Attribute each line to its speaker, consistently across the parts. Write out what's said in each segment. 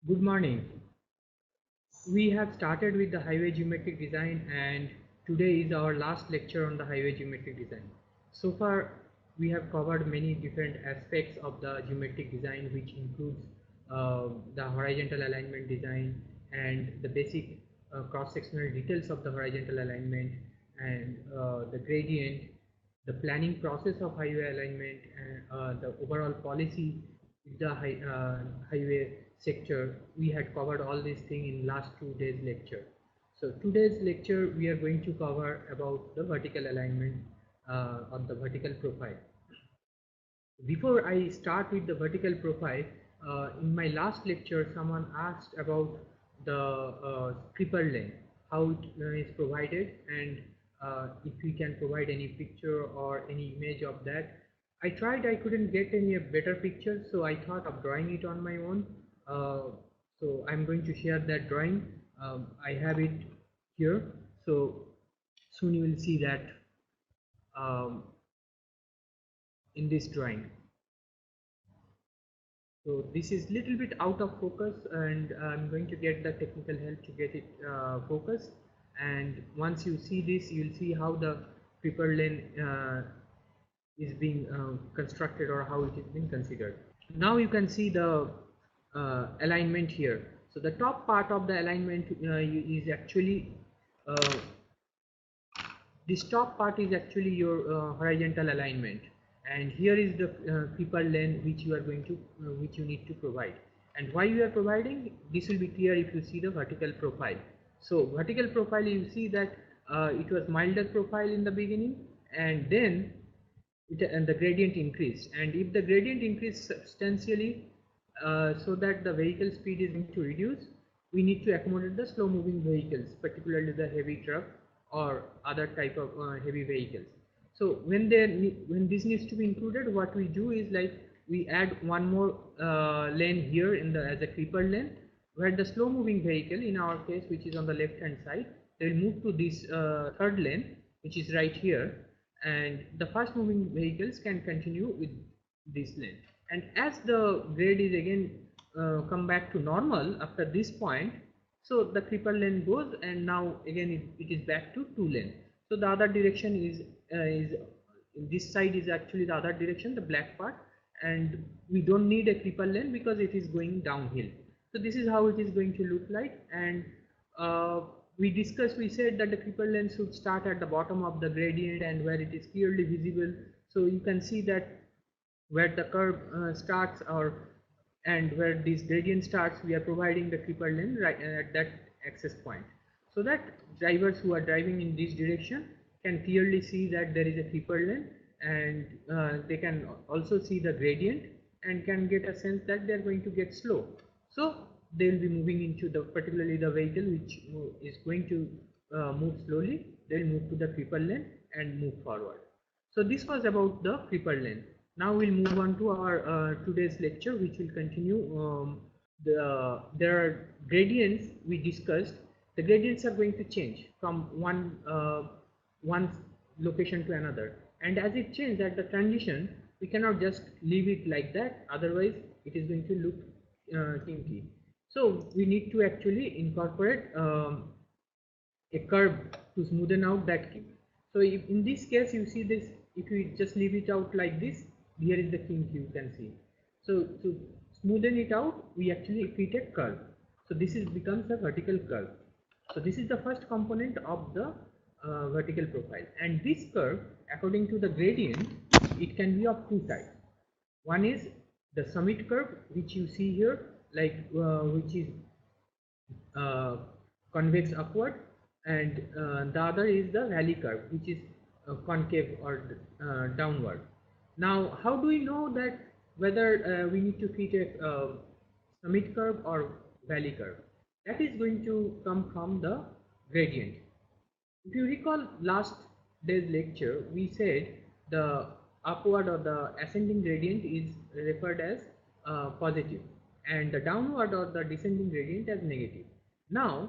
Speaker 1: Good morning. We have started with the highway geometric design, and today is our last lecture on the highway geometric design. So far we have covered many different aspects of the geometric design, which includes the horizontal alignment design and the basic cross-sectional details of the horizontal alignment, and the gradient, the planning process of highway alignment, and the overall policy with the highway sector. We had covered all these things in last 2 days lecture. So today's lecture we are going to cover about the vertical alignment on the vertical profile. Before I start with the vertical profile, in my last lecture someone asked about the creeper lane, how it is provided, and if we can provide any picture or any image of that. I tried, I couldn't get any better picture, so I thought of drawing it on my own. So I'm going to share that drawing. I have it here, so soon you will see that um, in this drawing. So this is little bit out of focus, and I'm going to get the technical help to get it focused. And once you see this, you'll see how the creeper lane is being constructed, or how it is being considered. Now you can see the alignment here. So the top part of the alignment is actually uh, this top part is actually your horizontal alignment, and here is the creeper lane which you are going to which you need to provide. And why you are providing this will be clear if you see the vertical profile. So vertical profile, you see that it was milder profile in the beginning, and then and the gradient increased, and if the gradient increased substantially, so that the vehicle speed is going to reduce, we need to accommodate the slow moving vehicles, particularly the heavy truck or other type of heavy vehicles. So when this needs to be included, what we do is like we add one more lane here in the as a creeper lane, where the slow moving vehicle, in our case which is on the left hand side, they will move to this third lane which is right here, and the fast moving vehicles can continue with this lane. And as the grade is again come back to normal after this point, so the creeper lane goes, and now again it is back to two lane. So the other direction is this side is actually the other direction, the black part, and we don't need a creeper lane because it is going downhill. So this is how it is going to look like. And we said that the creeper lane should start at the bottom of the gradient and where it is clearly visible. So you can see that where the curve starts, or and where this gradient starts, we are providing the creeper lane right at that access point, so that drivers who are driving in this direction can clearly see that there is a creeper lane, and they can also see the gradient and can get a sense that they are going to get slow. So they will be moving into the, particularly the vehicle which is going to move slowly, they will move to the creeper lane and move forward. So this was about the creeper lane. Now we'll move on to our today's lecture, which will continue. There are gradients we discussed. The gradients are going to change from one location to another, and as it changes at the transition, we cannot just leave it like that, otherwise it is going to look kinky. So we need to actually incorporate a curve to smoothen out that kink. So if in this case you see this, if we just leave it out like this, here is the kink you can see. So to smoothen it out, we actually fit a curve. So this is becomes a vertical curve. So this is the first component of the vertical profile, and this curve, according to the gradient, it can be of two types. One is the summit curve, which you see here, like which is convex upward, and the other is the valley curve, which is concave or downward. Now how do we know that whether we need to fit a summit curve or valley curve? That is going to come from the gradient. If you recall last day's lecture, we said the upward or the ascending gradient is referred as positive, and the downward or the descending gradient as negative. Now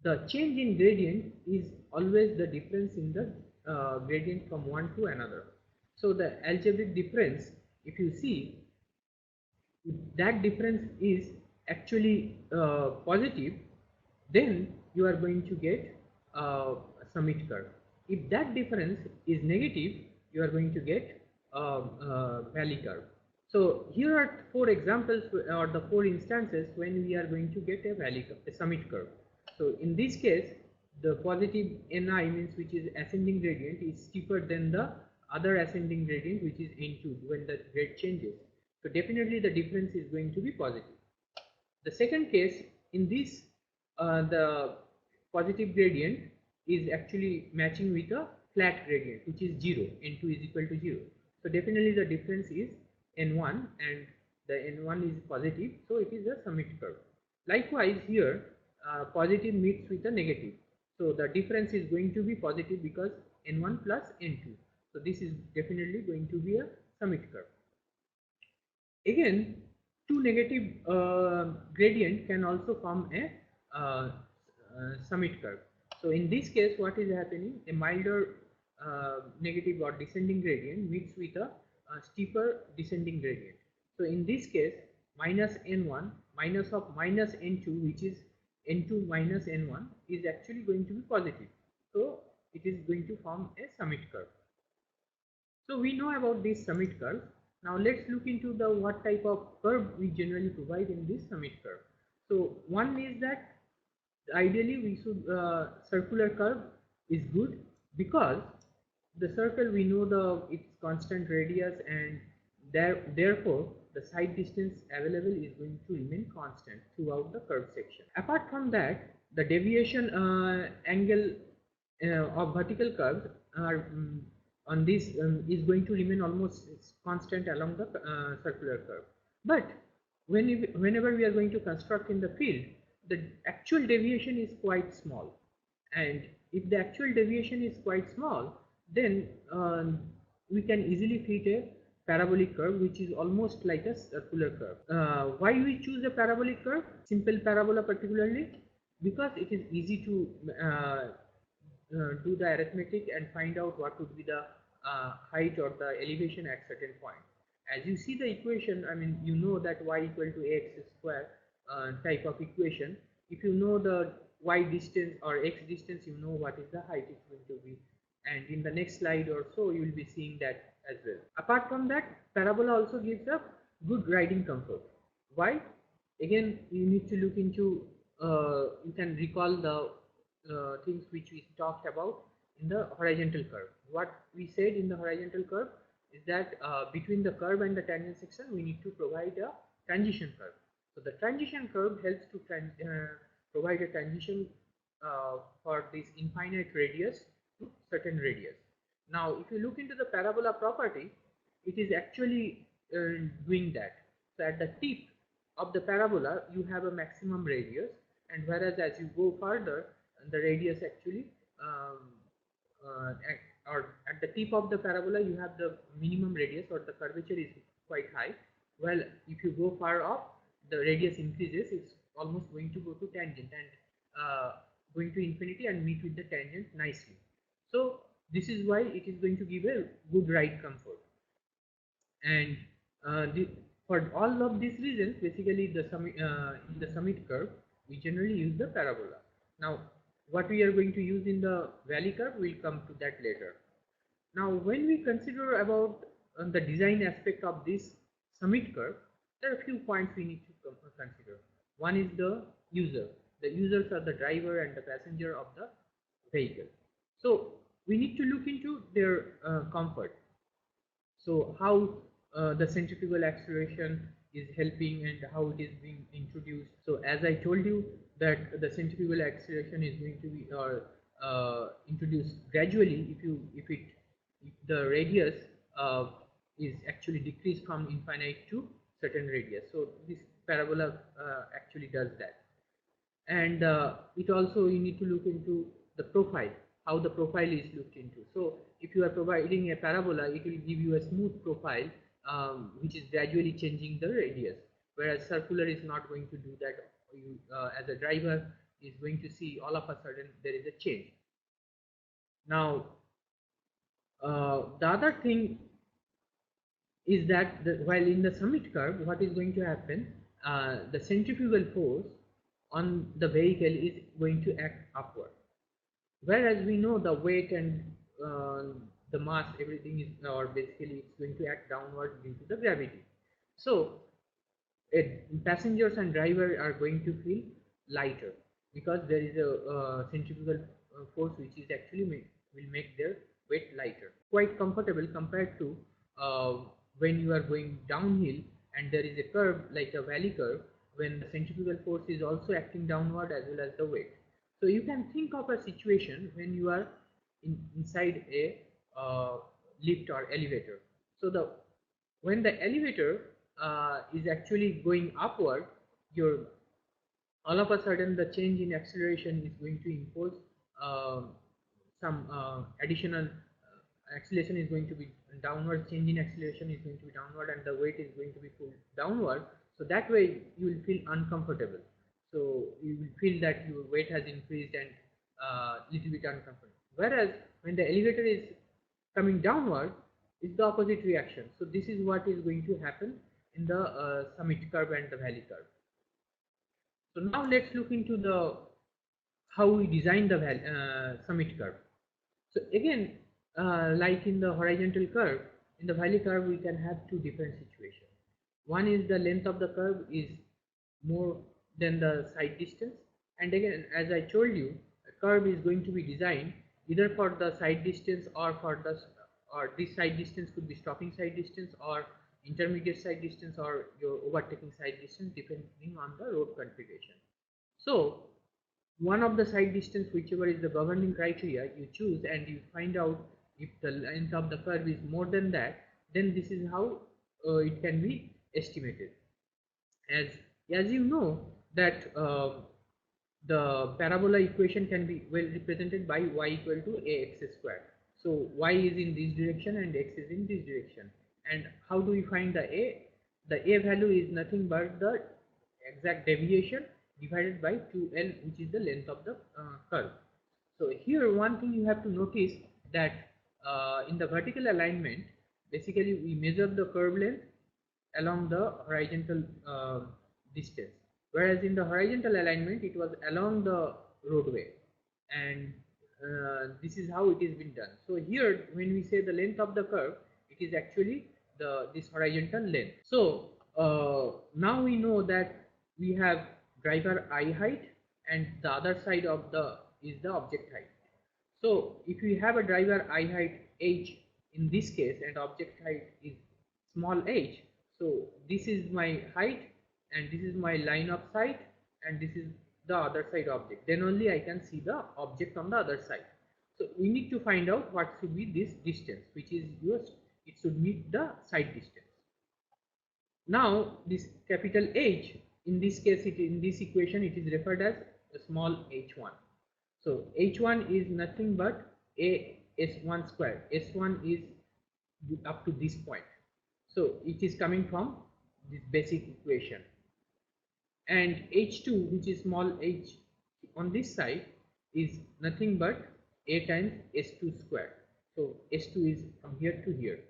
Speaker 1: the change in gradient is always the difference in the gradient from one to another. So the algebraic difference, if you see, that difference is actually positive, then you are going to get a summit curve. If that difference is negative, you are going to get a valley curve. So here are 4 examples or the 4 instances when we are going to get a valley curve, a summit curve. So in this case, the positive Ni means which is ascending gradient is steeper than the other ascending gradient which is N2 when the grade changes. So definitely the difference is going to be positive. The second case, in this the positive gradient is actually matching with a flat gradient which is 0, N2 is equal to 0. So definitely the difference is N1 and the N1 is positive, so it is a summit curve. Likewise here positive meets with a negative, so the difference is going to be positive because N1 plus N2. So this is definitely going to be a summit curve. Again, two negative gradient can also form a summit curve. So in this case, what is happening? A milder negative or descending gradient meets with a steeper descending gradient. So in this case, minus N1 minus of minus N2, which is N2 minus N1, is actually going to be positive. So it is going to form a summit curve. So we know about this summit curve. Now let's look into the what type of curve we generally provide in this summit curve. So one is that ideally we should circular curve is good because the circle we know its constant radius and therefore the side distance available is going to remain constant throughout the curve section. Apart from that, the deviation angle of vertical curves are on this is going to remain almost constant along the circular curve. But whenever we are going to construct in the field, the actual deviation is quite small, and if the actual deviation is quite small, then we can easily fit a parabolic curve which is almost like a circular curve. Why we choose a parabolic curve, simple parabola particularly? Because it is easy to do the arithmetic and find out what would be the height or the elevation at certain point. As you see the equation, I mean, you know that y equal to x square type of equation. If you know the y distance or x distance, you know what is the height is going to be, and in the next slide or so you will be seeing that as well. Apart from that, parabola also gives a good riding comfort. Why? Again, you need to look into you can recall the things which we talked about in the horizontal curve. What we said in the horizontal curve is that between the curve and the tangent section we need to provide a transition curve. So the transition curve helps to provide a transition for this infinite radius to certain radius. Now if you look into the parabola property, it is actually doing that. So at the tip of the parabola you have a maximum radius, and whereas as you go further the radius actually or at the tip of the parabola you have the minimum radius or the curvature is quite high. Well, if you go far up, the radius increases, it's almost going to go to tangent and going to infinity and meet with the tangent nicely. So this is why it is going to give a good ride comfort. And for all of these reasons, basically in the summit curve we generally use the parabola. Now what we are going to use in the valley curve, we'll come to that later. Now when we consider about the design aspect of this summit curve, there are a few points we need to consider. One is the user. The users are the driver and the passenger of the vehicle. So we need to look into their comfort. So how the centrifugal acceleration is helping and how it is being introduced. So as I told you that the centrifugal acceleration is going to be introduced gradually if the radius is actually decreased from infinite to certain radius. So this parabola actually does that. And it also you need to look into the profile, how the profile is looked into. So if you are providing a parabola, it will give you a smooth profile which is gradually changing the radius, whereas circular is not going to do that. You as a driver is going to see all of a sudden there is a change. Now the other thing is that while in the summit curve, what is going to happen, the centrifugal force on the vehicle is going to act upward, whereas we know the weight and the mass, everything is, or basically it's going to act downward due to the gravity. So passengers and driver are going to feel lighter because there is a centrifugal force which is actually will make their weight lighter, quite comfortable compared to uh, when you are going downhill and there is a curve like a valley curve, when the centrifugal force is also acting downward as well as the weight. So you can think of a situation when you are inside a lift or elevator. So the when the elevator is actually going upward, your all of a sudden the change in acceleration is going to impose uh, some additional acceleration is going to be downward, change in acceleration is going to be downward, and the weight is going to be pulled downward. So that way you will feel uncomfortable. So you will feel that your weight has increased and little bit uncomfortable. Whereas when the elevator is coming downward, is the opposite reaction. So this is what is going to happen in the summit curve and the valley curve. So now let's look into the how we design the summit curve. So again, like in the horizontal curve, in the valley curve we can have two different situations. One is the length of the curve is more than the side distance, and again, as I told you, a curve is going to be designed either for the side distance or for the or this side distance could be stopping side distance or intermediate side distance or your overtaking side distance depending on the road configuration. So one of the side distance, whichever is the governing criteria you choose, and you find out if the length of the curve is more than that, then this is how it can be estimated. As you know that the parabola equation can be well represented by y equal to ax square. So y is in this direction and x is in this direction. And how do we find the a? The a value is nothing but the exact deviation divided by 2l, which is the length of the curve. So here one thing you have to notice that in the vertical alignment, basically we measure the curve length along the horizontal distance, whereas in the horizontal alignment it was along the roadway, and this is how it is been done. So here when we say the length of the curve, it is actually this horizontal length. So now we know that we have driver eye height and the other side of the is the object height. So if we have a driver eye height h in this case and object height is small h, so this is my height and this is my line of sight and this is the other side object, then only I can see the object on the other side. So we need to find out what should be this distance, which is yours, it should meet the side distance. Now this capital H, in this case in this equation it is referred as a small h1. So h1 is nothing but a s1 square. S1 is up to this point. So it is coming from this basic equation. And h2, which is small h on this side, is nothing but a times s2 square. So s2 is from here to here.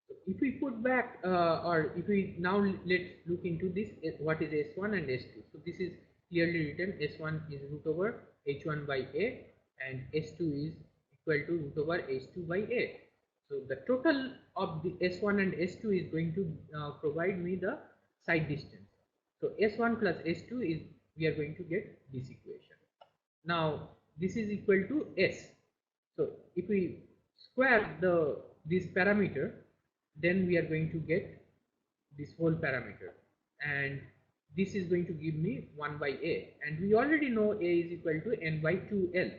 Speaker 1: So if we put back or if we now let's look into this, what is s1 and s2. So this is clearly written, s1 is root over h1 by a and s2 is equal to root over h2 by a. So the total of the s1 and s2 is going to provide me the side distance. So s1 plus s2 is, we are going to get this equation. Now this is equal to s. So if we square this parameter, then we are going to get this whole parameter, and this is going to give me 1 by a, and we already know a is equal to n by 2l.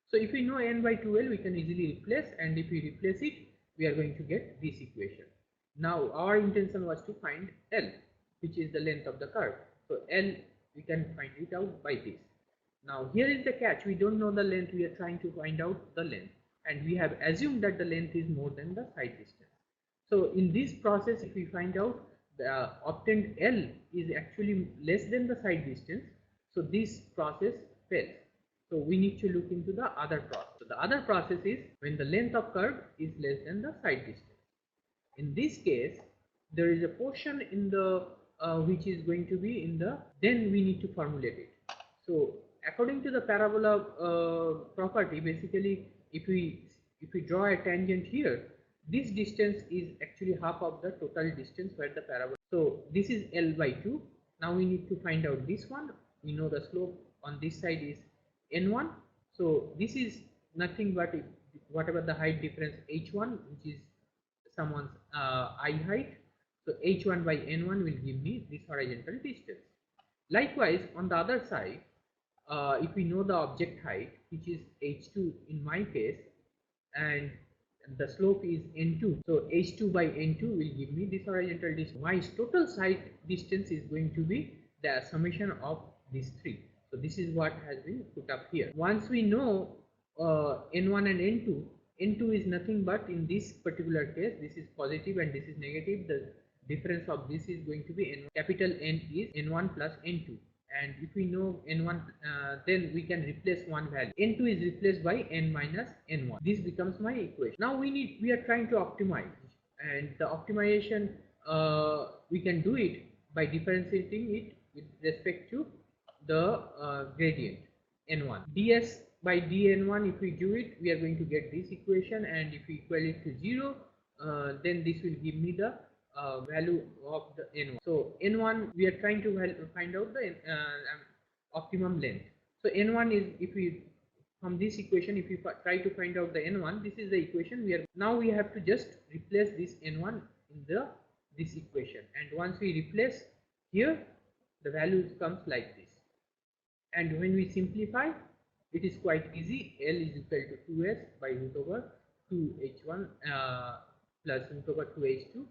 Speaker 1: So if we know n by 2l, we can easily replace, and if we replace it, we are going to get this equation. Now our intention was to find l, which is the length of the curve. So l, we can find it out by this. Now here is the catch, we don't know the length, we are trying to find out the length, and we have assumed that the length is more than the side distance. So in this process, if we find out the obtained L is actually less than the side distance, so this process fails. So we need to look into the other process. So the other process is when the length of curve is less than the side distance. In this case, there is a portion in the which is going to be in the, then we need to formulate it. So according to the parabola property, basically if we draw a tangent here, this distance is actually half of the total distance where the parabola. So this is L by 2. Now we need to find out this one. We know the slope on this side is N1. So this is nothing but whatever the height difference H1, which is someone's I height. So H1 by N1 will give me this horizontal distance. Likewise, on the other side, if we know the object height, which is H2 in my case, and the slope is N2, so H2 by N2 will give me this horizontal distance. My total side distance is going to be the summation of these three. So this is what has been put up here. Once we know N1 and N2, N2 is nothing but, in this particular case, this is positive and this is negative. The difference of this is going to be N1. Capital N is N1 plus N2. And if we know N1, then we can replace one value. N2 is replaced by N minus N1. This becomes my equation. Now we are trying to optimize, and the optimization we can do it by differentiating it with respect to the gradient N1. ds by dN1, if we do it, we are going to get this equation, and if we equal it to 0, then this will give me the value of the N1. So N1, we are trying to find out the optimum length. So N1 is, if we, from this equation, if we try to find out the N1, this is the equation. Now we have to just replace this N1 in this equation, and once we replace here, the value comes like this. And when we simplify, it is quite easy. L is equal to 2s by root over 2h1 plus root over 2h2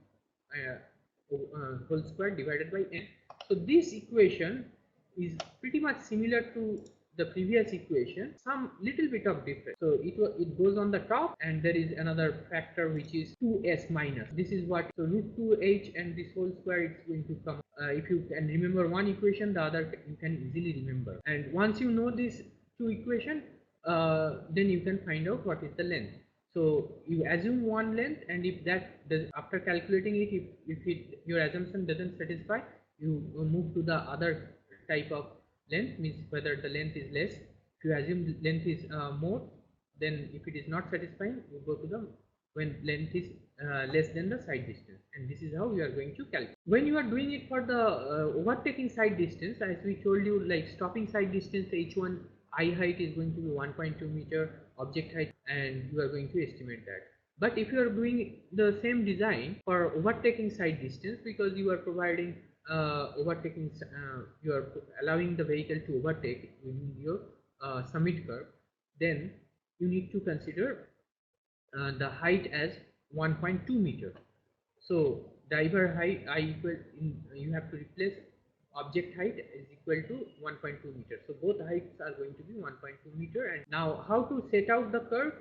Speaker 1: whole square divided by n. So this equation is pretty much similar to the previous equation, some little bit of difference. So it goes on the top, and there is another factor which is 2s minus. This is what, so root 2h and this whole square is going to come. If you can remember one equation, the other you can easily remember. And once you know these two equations, then you can find out what is the length. So you assume one length, and if that does, after calculating it, if your assumption doesn't satisfy, you move to the other type of length, means whether the length is less. If you assume the length is more, then if it is not satisfying, you go to the when length is less than the side distance, and this is how we are going to calculate. When you are doing it for the overtaking side distance, as we told you, like stopping side distance H1 I height is going to be 1.2 meter, object height, and you are going to estimate that. But if you are doing the same design for overtaking side distance, because you are providing overtaking, you are allowing the vehicle to overtake within your summit curve, then you need to consider the height as 1.2 meter. So driver height you have to replace object height is equal to 1.2 meter. So both heights are going to be 1.2 meter. And now how to set out the curve,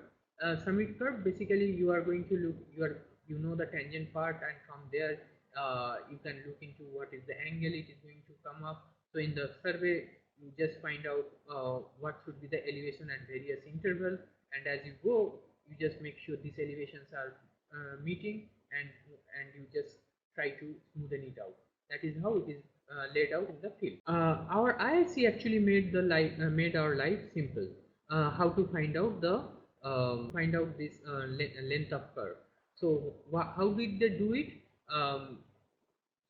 Speaker 1: summit curve? Basically you are going to look, you know the tangent part, and from there you can look into what is the angle it is going to come up. So in the survey, you just find out what should be the elevation at various intervals, and as you go, you just make sure these elevations are meeting, and you just try to smoothen it out. That is how it is laid out in the field. Our ISC actually made our life simple. How to find out this length of curve. So how did they do it?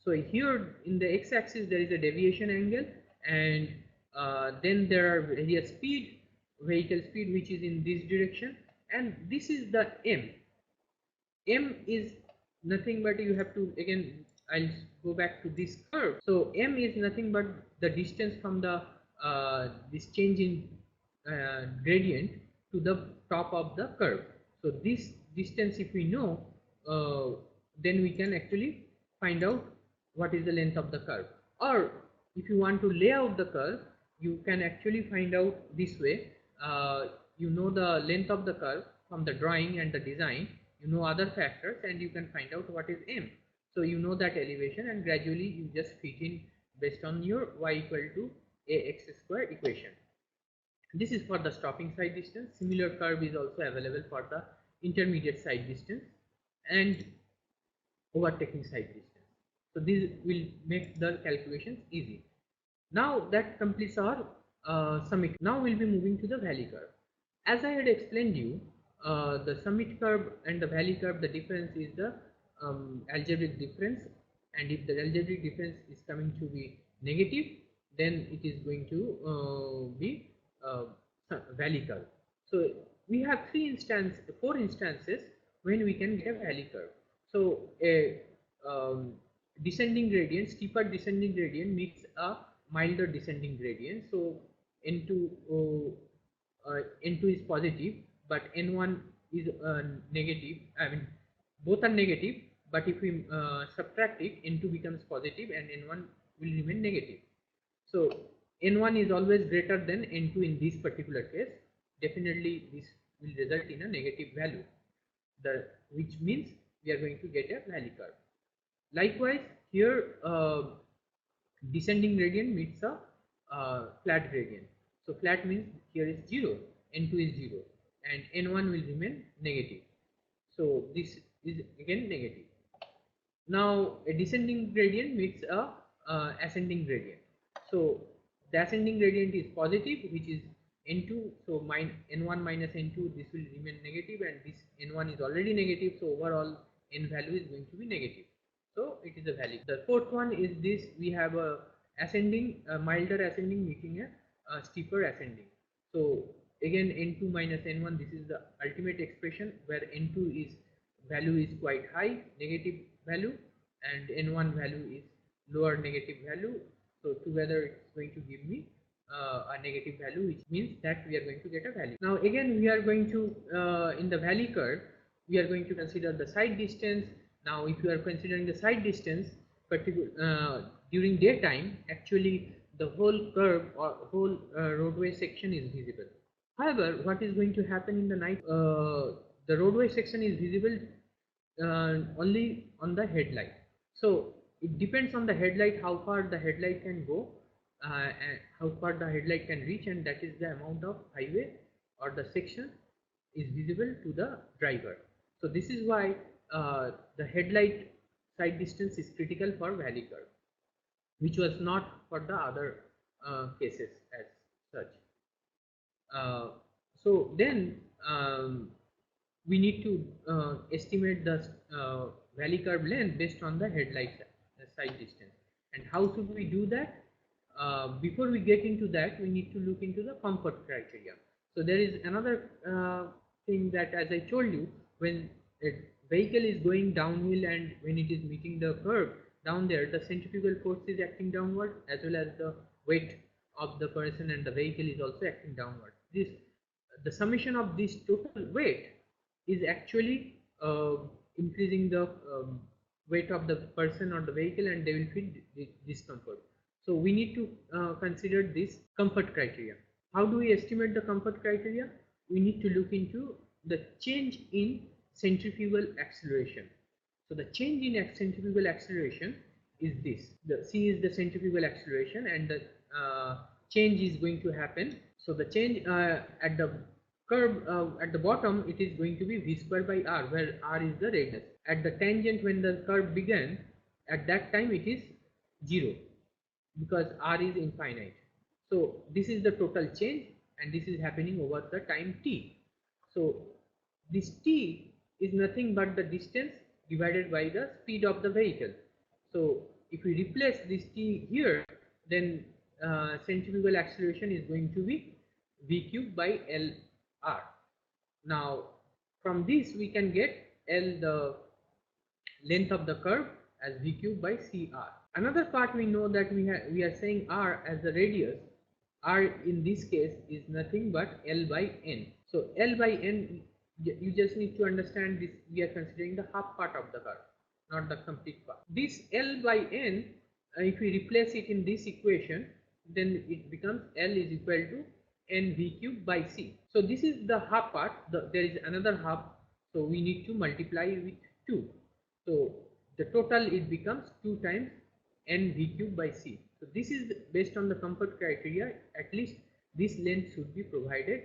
Speaker 1: So here in the x-axis there is a deviation angle, and then there are various vehicle speed, which is in this direction, and this is the m. M is nothing but, you have to, again I'll go back to this curve. So m is nothing but the distance from the this change in gradient to the top of the curve. So this distance, if we know, then we can actually find out what is the length of the curve. Or if you want to lay out the curve, you can actually find out this way. You know the length of the curve from the drawing and the design, you know other factors, and you can find out what is m. So you know that elevation, and gradually you just fit in based on your y equal to ax square equation. This is for the stopping side distance. Similar curve is also available for the intermediate side distance and overtaking side distance. So this will make the calculations easy. Now that completes our summit. Now we'll be moving to the valley curve. As I had explained you, the summit curve and the valley curve, the difference is the algebraic difference, and if the algebraic difference is coming to be negative, then it is going to be valley curve. So we have four instances when we can get a valley curve. So a descending gradient, steeper descending gradient meets a milder descending gradient. So n2 is positive, but n1 is negative. I mean, both are negative, but if we subtract it, n2 becomes positive and n1 will remain negative. So n1 is always greater than n2 in this particular case. Definitely this will result in a negative value, which means we are going to get a valley curve. Likewise, here descending gradient meets a flat gradient. So flat means here is 0, n2 is 0, and n1 will remain negative. So this is again negative. Now a descending gradient meets a ascending gradient. So the ascending gradient is positive, which is n2. So n1 minus n2, this will remain negative, and this n1 is already negative. So overall n value is going to be negative. So it is a value. The fourth one is this: we have a milder ascending meeting a steeper ascending. So again n2 minus n1, this is the ultimate expression where n2 is value is quite high, negative value, and n1 value is lower negative value. So together it's going to give me a negative value, which means that we are going to get a value. Now again we are going to in the valley curve we are going to consider the side distance. Now if you are considering the side distance during daytime, actually the whole curve or whole roadway section is visible. However, what is going to happen in the night? The roadway section is visible only on the headlight. So it depends on the headlight, how far the headlight can go and how far the headlight can reach, and that is the amount of highway or the section is visible to the driver. So this is why the headlight side distance is critical for valley curve, which was not for the other cases as such. So then we need to estimate the valley curve length based on the headlight side distance. And how should we do that? Before we get into that, we need to look into the comfort criteria. So there is another thing that, as I told you, when a vehicle is going downhill and when it is meeting the curve down there, the centrifugal force is acting downward, as well as the weight of the person and the vehicle is also acting downward. The summation of this total weight is actually increasing the weight of the person or the vehicle, and they will feel discomfort. So we need to consider this comfort criteria. How do we estimate the comfort criteria? We need to look into the change in centrifugal acceleration. So the change in centrifugal acceleration is this. The C is the centrifugal acceleration, and the change is going to happen. So the change at the curve at the bottom, it is going to be v square by r, where r is the radius. At the tangent, when the curve began, at that time it is 0 because r is infinite. So this is the total change, and this is happening over the time t. So this t is nothing but the distance divided by the speed of the vehicle. So if we replace this t here, then centrifugal acceleration is going to be v cube by l r. Now from this we can get L, the length of the curve, as v cube by cr. Another part, we know that we are saying r as the radius. R in this case is nothing but L by n. So L by n, you just need to understand this, we are considering the half part of the curve, not the complete part. This L by n, if we replace it in this equation, then it becomes L is equal to n v cube by c. So this is the half part. There is another half, so we need to multiply with 2. So the total, it becomes 2 times n v cube by c. So this is based on the comfort criteria. At least this length should be provided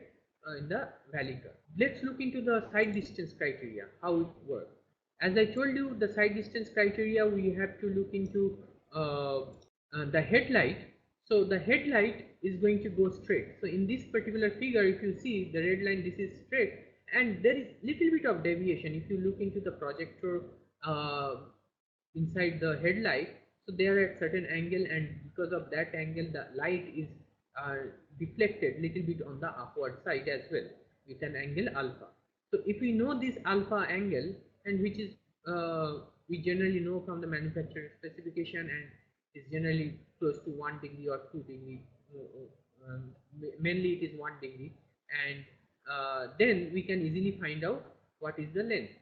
Speaker 1: in the valley curve. Let's look into the side distance criteria, how it works. As I told you, the side distance criteria, we have to look into the headlight. So the headlight is going to go straight. So in this particular figure, if you see the red line, this is straight, and there is little bit of deviation. If you look into the projector inside the headlight, so they are at certain angle, and because of that angle, the light is deflected little bit on the upward side as well with an angle alpha. So if we know this alpha angle, and which is we generally know from the manufacturer specification, and is generally close to 1 degree or 2 degree, mainly it is 1 degree, and then we can easily find out what is the length.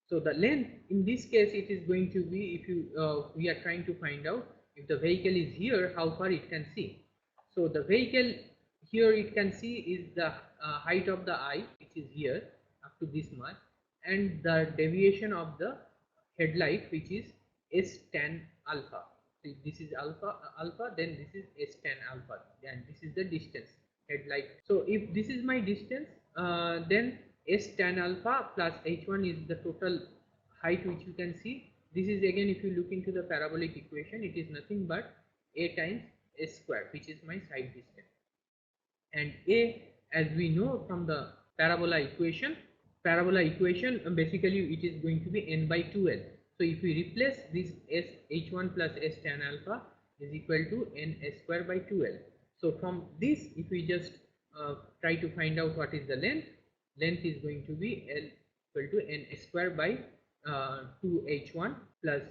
Speaker 1: So the length in this case, it is going to be, if you we are trying to find out if the vehicle is here, how far it can see. So the vehicle here, it can see is the height of the eye, which is here up to this much, and the deviation of the headlight, which is S tan alpha. So this is alpha, then this is S tan alpha, and this is the distance headlight. So if this is my distance, then S tan alpha plus h1 is the total height which you can see. This is again, if you look into the parabolic equation, it is nothing but a times s square, which is my side distance. And a, as we know from the parabola equation, basically it is going to be n by 2l. So if we replace this s h1 plus s tan alpha is equal to n s square by 2l. So from this, if we just try to find out what is the length is going to be L equal to n square by 2h1 plus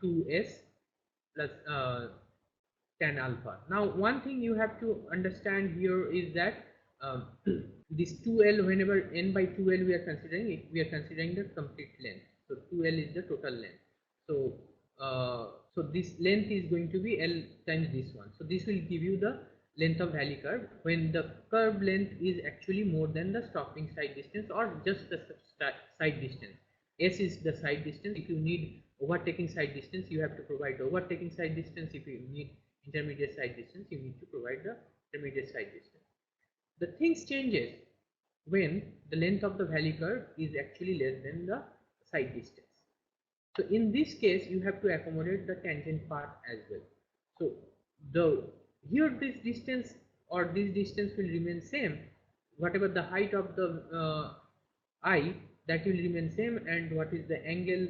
Speaker 1: 2s plus tan alpha. Now one thing you have to understand here is that this 2l, whenever n by 2l we are considering it, we are considering the complete length. So 2l is the total length. So so this length is going to be L times this one. So this will give you the length of valley curve when the curve length is actually more than the stopping side distance or just the side distance. S is the side distance. If you need overtaking side distance, you have to provide the overtaking side distance. If you need intermediate side distance, you need to provide the intermediate side distance. The things changes when the length of the valley curve is actually less than the side distance. So in this case, you have to accommodate the tangent part as well. So here this distance or this distance will remain same, whatever the height of the eye, that will remain same, and what is the angle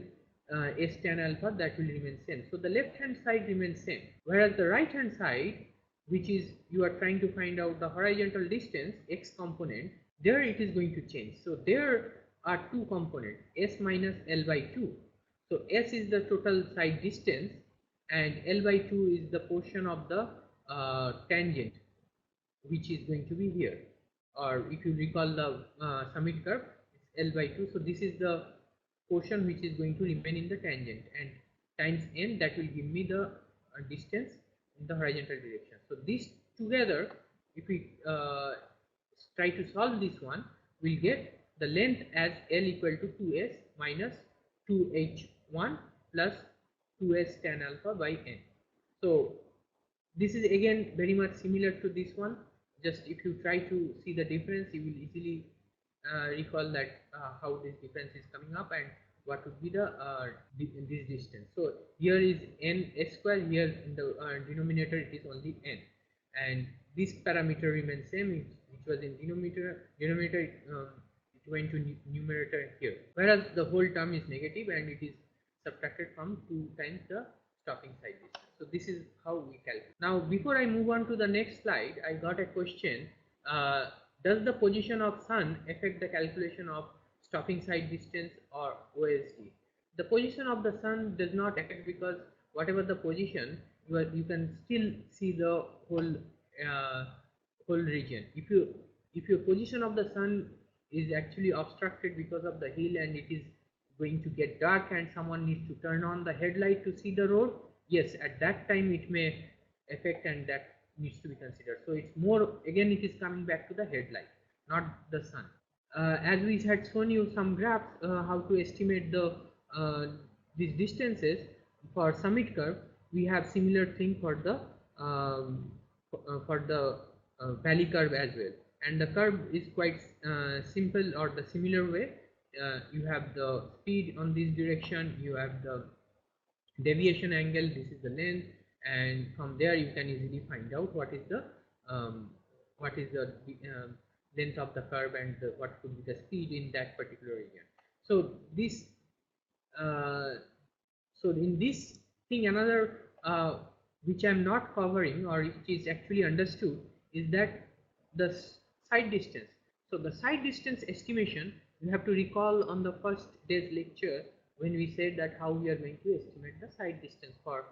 Speaker 1: S tan alpha, that will remain same. So the left hand side remains same, whereas the right hand side, which is you are trying to find out the horizontal distance x component, there it is going to change. So there are two components, S minus L by 2. So S is the total side distance and L by 2 is the portion of the tangent, which is going to be here, or if you recall the summit curve, it's L by 2. So this is the portion which is going to remain in the tangent, and times n, that will give me the distance in the horizontal direction. So these together, if we try to solve this one, we'll get the length as L equal to 2s minus 2h1 plus 2s tan alpha by n. So this is again very much similar to this one. Just if you try to see the difference, you will easily recall that how this difference is coming up and what would be the this distance. So here is n s square, here in the denominator it is only n, and this parameter remains same, which was in denominator it went to numerator here, whereas the whole term is negative and it is subtracted from 2 times the stopping side distance. So this is how we calculate. Now before I move on to the next slide, I got a question, does the position of sun affect the calculation of stopping side distance or OSD? The position of the sun does not affect, because whatever the position, you can still see the whole region. If your position of the sun is actually obstructed because of the hill and it is going to get dark and someone needs to turn on the headlight to see the road, yes, at that time it may affect, and that needs to be considered. So it's more, again it is coming back to the headlight, not the sun. As we had shown you some graphs how to estimate the these distances for summit curve, we have similar thing for the valley curve as well, and the curve is quite simple, or the similar way you have the speed on this direction, you have the deviation angle, this is the length, and from there you can easily find out um, what is the length of the curve and what could be the speed in that particular region. So this uh, so in this thing, another which I'm not covering or which is actually understood is that the side distance. So the side distance estimation, you have to recall on the first day's lecture when we said that how we are going to estimate the side distance for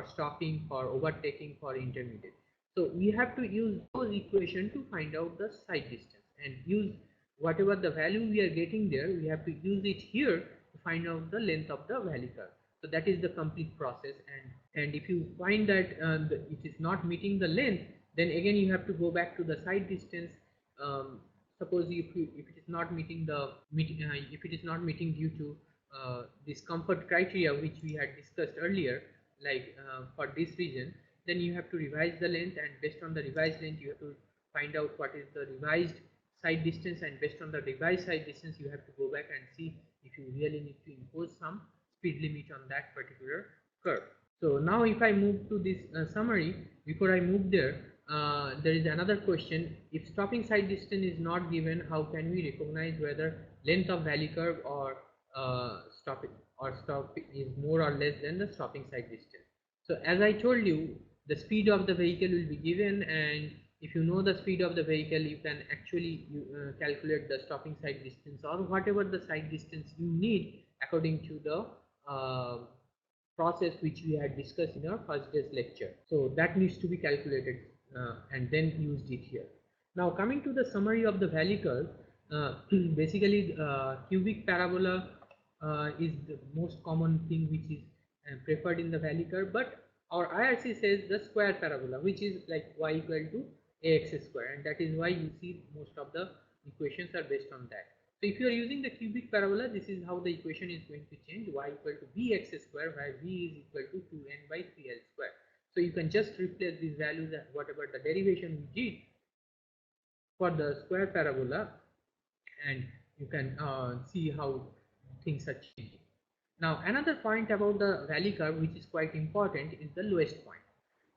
Speaker 1: stopping, for overtaking, for intermediate. So we have to use those equations to find out the side distance, and use whatever the value we are getting there, we have to use it here to find out the length of the valley curve. So that is the complete process, and if you find that it is not meeting the length, then again you have to go back to the side distance. Suppose if it is not meeting if it is not meeting due to this comfort criteria which we had discussed earlier, like for this region, then you have to revise the length, and based on the revised length you have to find out what is the revised side distance, and based on the revised side distance you have to go back and see if you really need to impose some speed limit on that particular curve. So now if I move to this summary, before I move there, there is another question. If stopping side distance is not given, how can we recognize whether length of valley curve or stop is more or less than the stopping side distance? So as I told you, the speed of the vehicle will be given, and if you know the speed of the vehicle, you can actually calculate the stopping side distance or whatever the side distance you need according to the process which we had discussed in our first day's lecture. So that needs to be calculated and then used it here. Now coming to the summary of the valley curve, basically cubic parabola is the most common thing which is preferred in the valley curve, but our IRC says the square parabola, which is like y equal to ax square, and that is why you see most of the equations are based on that. So if you are using the cubic parabola, this is how the equation is going to change: y equal to bx square, where v is equal to 2n by 3l square. So you can just replace these values at whatever the derivation we did for the square parabola, and you can see how things are changing. Now another point about the valley curve which is quite important is the lowest point.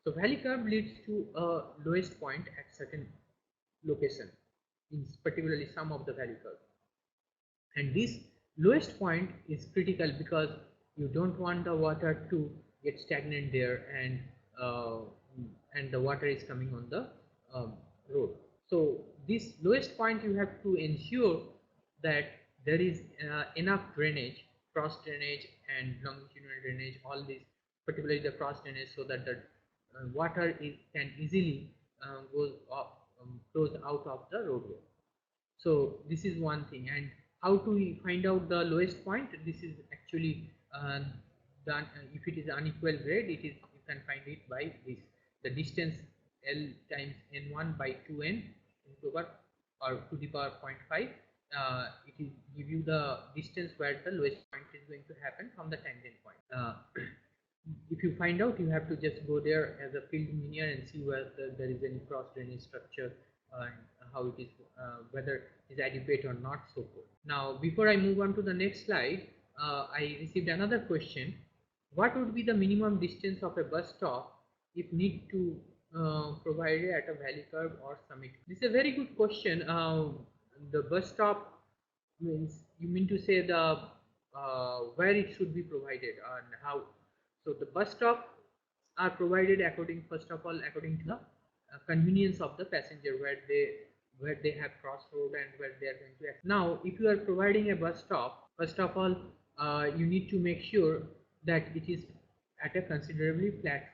Speaker 1: So valley curve leads to a lowest point at certain location, in particularly some of the valley curve, and this lowest point is critical because you don't want the water to get stagnant there, and the water is coming on the road. So this lowest point you have to ensure that there is enough drainage, cross drainage and longitudinal drainage, all these, particularly the cross drainage, so that the water can easily flows out of the roadway. So this is one thing. And how to find out the lowest point? This is actually done. If it is unequal grade, you can find it by this, the distance L times n1 by 2n into power or to the power 0.5. It will give you the distance where the lowest point is going to happen from the tangent point. If you find out, you have to just go there as a field engineer and see whether there is any cross drainage structure and how it is, whether it is adequate or not, so forth. Now before I move on to the next slide, I received another question: what would be the minimum distance of a bus stop if need to provide it at a valley curve or summit? This is a very good question. The bus stop means, you mean to say the where it should be provided and how. So the bus stop are provided first of all according to the convenience of the passenger, where they have crossroad and where they are going to act. Now if you are providing a bus stop, first of all you need to make sure that it is at a considerably flat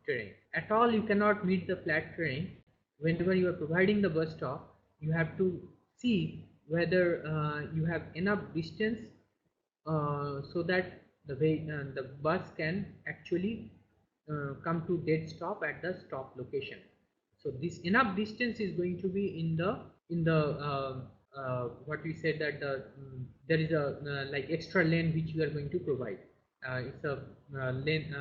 Speaker 1: terrain. At all you cannot meet the flat terrain. Whenever you are providing the bus stop, you have to see whether you have enough distance so that the bus can actually come to dead stop at the stop location. So this enough distance is going to be in the what we said, that there is a like extra lane which you are going to provide. It's a lane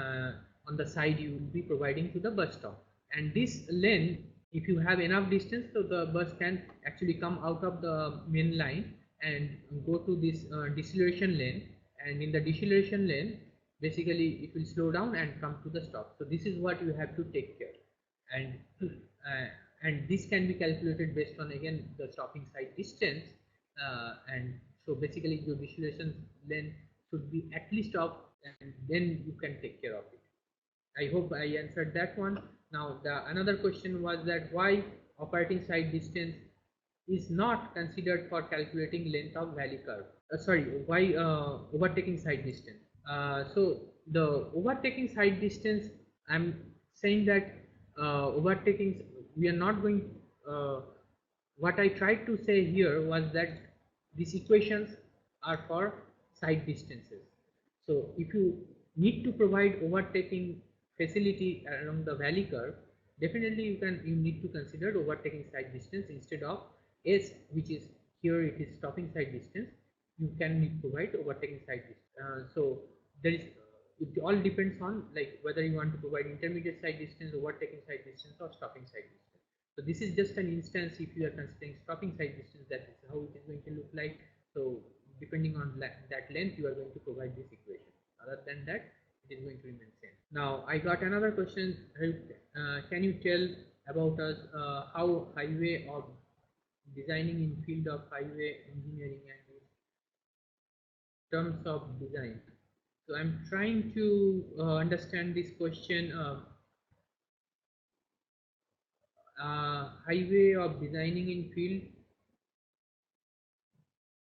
Speaker 1: on the side you will be providing to the bus stop, and this lane, if you have enough distance, so the bus can actually come out of the main line and go to this deceleration lane, and in the deceleration lane basically it will slow down and come to the stop. So this is what you have to take care, and and this can be calculated based on again the stopping side distance, and so basically your deceleration lane should be at least up, and then you can take care of it. I hope I answered that one. Now the another question was that why operating side distance is not considered for calculating length of valley curve. Sorry, why overtaking side distance? So the overtaking side distance, I'm saying that overtaking, we are not going. What I tried to say here was that these equations are for side distances. So if you need to provide overtaking facility along the valley curve, definitely you need to consider overtaking side distance instead of S, which is here it is stopping side distance. You can provide overtaking side distance. So there is, it all depends on like whether you want to provide intermediate side distance, overtaking side distance, or stopping side distance. So this is just an instance. If you are considering stopping side distance, that is how it is going to look like. So depending on that length, you are going to provide this equation. Other than that, it is going to remain same. Now I got another question. Can you tell about us how highway or designing in field of highway engineering and terms of design? So I'm trying to understand this question. Highway of designing in field.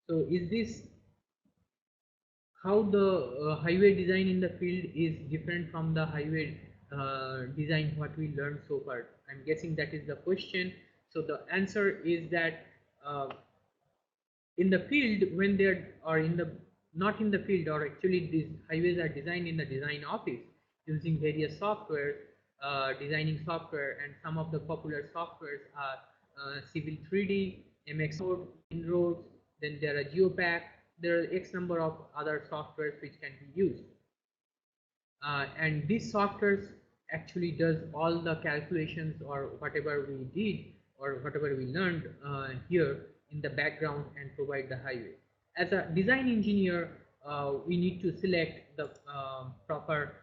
Speaker 1: So is this how the highway design in the field is different from the highway design what we learned so far? I'm guessing that is the question. So the answer is that in the field, when they are in the not in the field, or actually these highways are designed in the design office using various software, designing software, and some of the popular softwares are Civil 3D, MX Road, InRoads, then there are Geopack, there are X number of other softwares which can be used. And these softwares actually does all the calculations or whatever we did or whatever we learned here in the background and provide the highway. As a design engineer, we need to select the proper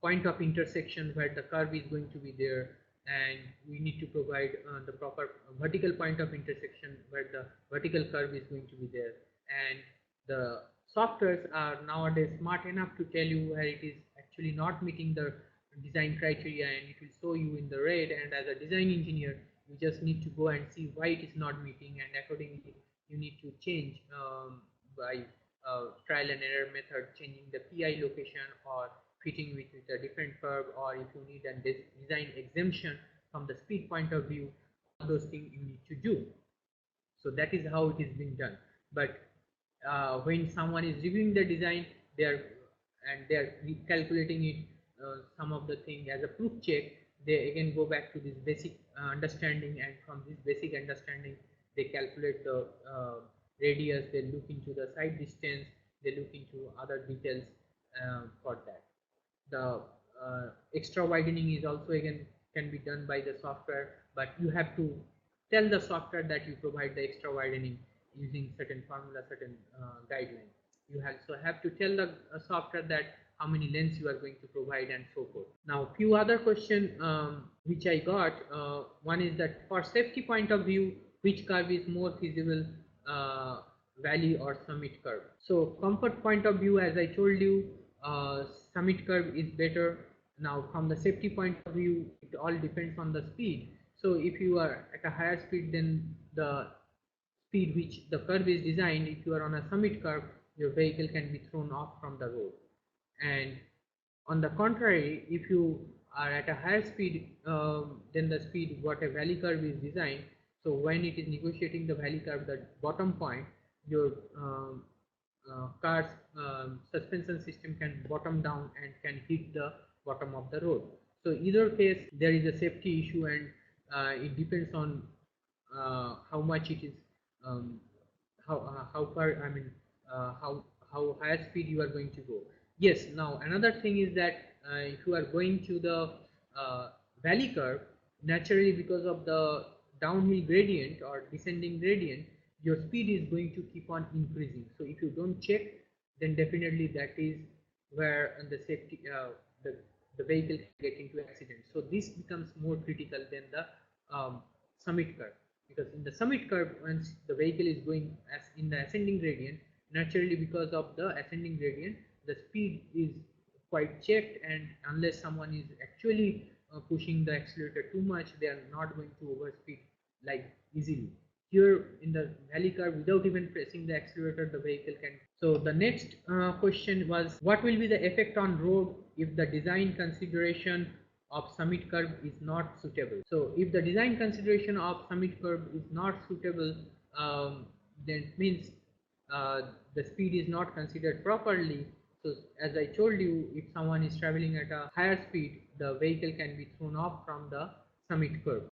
Speaker 1: point of intersection where the curve is going to be there, and we need to provide the proper vertical point of intersection where the vertical curve is going to be there. And the softwares are nowadays smart enough to tell you where it is actually not meeting the design criteria, and it will show you in the red, and as a design engineer you just need to go and see why it is not meeting, and accordingly you need to change by trial and error method, changing the PI location or fitting with a different curve, or if you need a design exemption from the speed point of view, all those things you need to do. So that is how it is being done. But when someone is reviewing the design, they are calculating it, some of the thing as a proof check, they again go back to this basic understanding, and from this basic understanding they calculate the radius, they look into the side distance, they look into other details for that. The extra widening is also again can be done by the software, but you have to tell the software that you provide the extra widening using certain formula, certain guidelines. You also have to tell the software that how many lengths you are going to provide and so forth. Now few other questions which I got, one is that for safety point of view, which curve is more feasible, valley or summit curve? So comfort point of view, as I told you, summit curve is better. Now from the safety point of view, it all depends on the speed. So if you are at a higher speed than the speed which the curve is designed, if you are on a summit curve, your vehicle can be thrown off from the road. And on the contrary, if you are at a higher speed than the speed what a valley curve is designed, so when it is negotiating the valley curve, the bottom point, your car's suspension system can bottom down and can hit the bottom of the road. So either case there is a safety issue, and it depends on how much it is, how far, I mean how high speed you are going to go. Yes, now another thing is that if you are going to the valley curve, naturally because of the downhill gradient or descending gradient, your speed is going to keep on increasing. So if you don't check, then definitely that is where the safety the vehicle can get into accident. So this becomes more critical than the summit curve, because in the summit curve, once the vehicle is going as in the ascending gradient, naturally because of the ascending gradient the speed is quite checked, and unless someone is actually pushing the accelerator too much, they are not going to overspeed like easily. Here in the valley curve, without even pressing the accelerator, the vehicle can. So the next question was, what will be the effect on road if the design consideration of summit curve is not suitable? So if the design consideration of summit curve is not suitable, then it means the speed is not considered properly. So as I told you, if someone is traveling at a higher speed, the vehicle can be thrown off from the summit curve.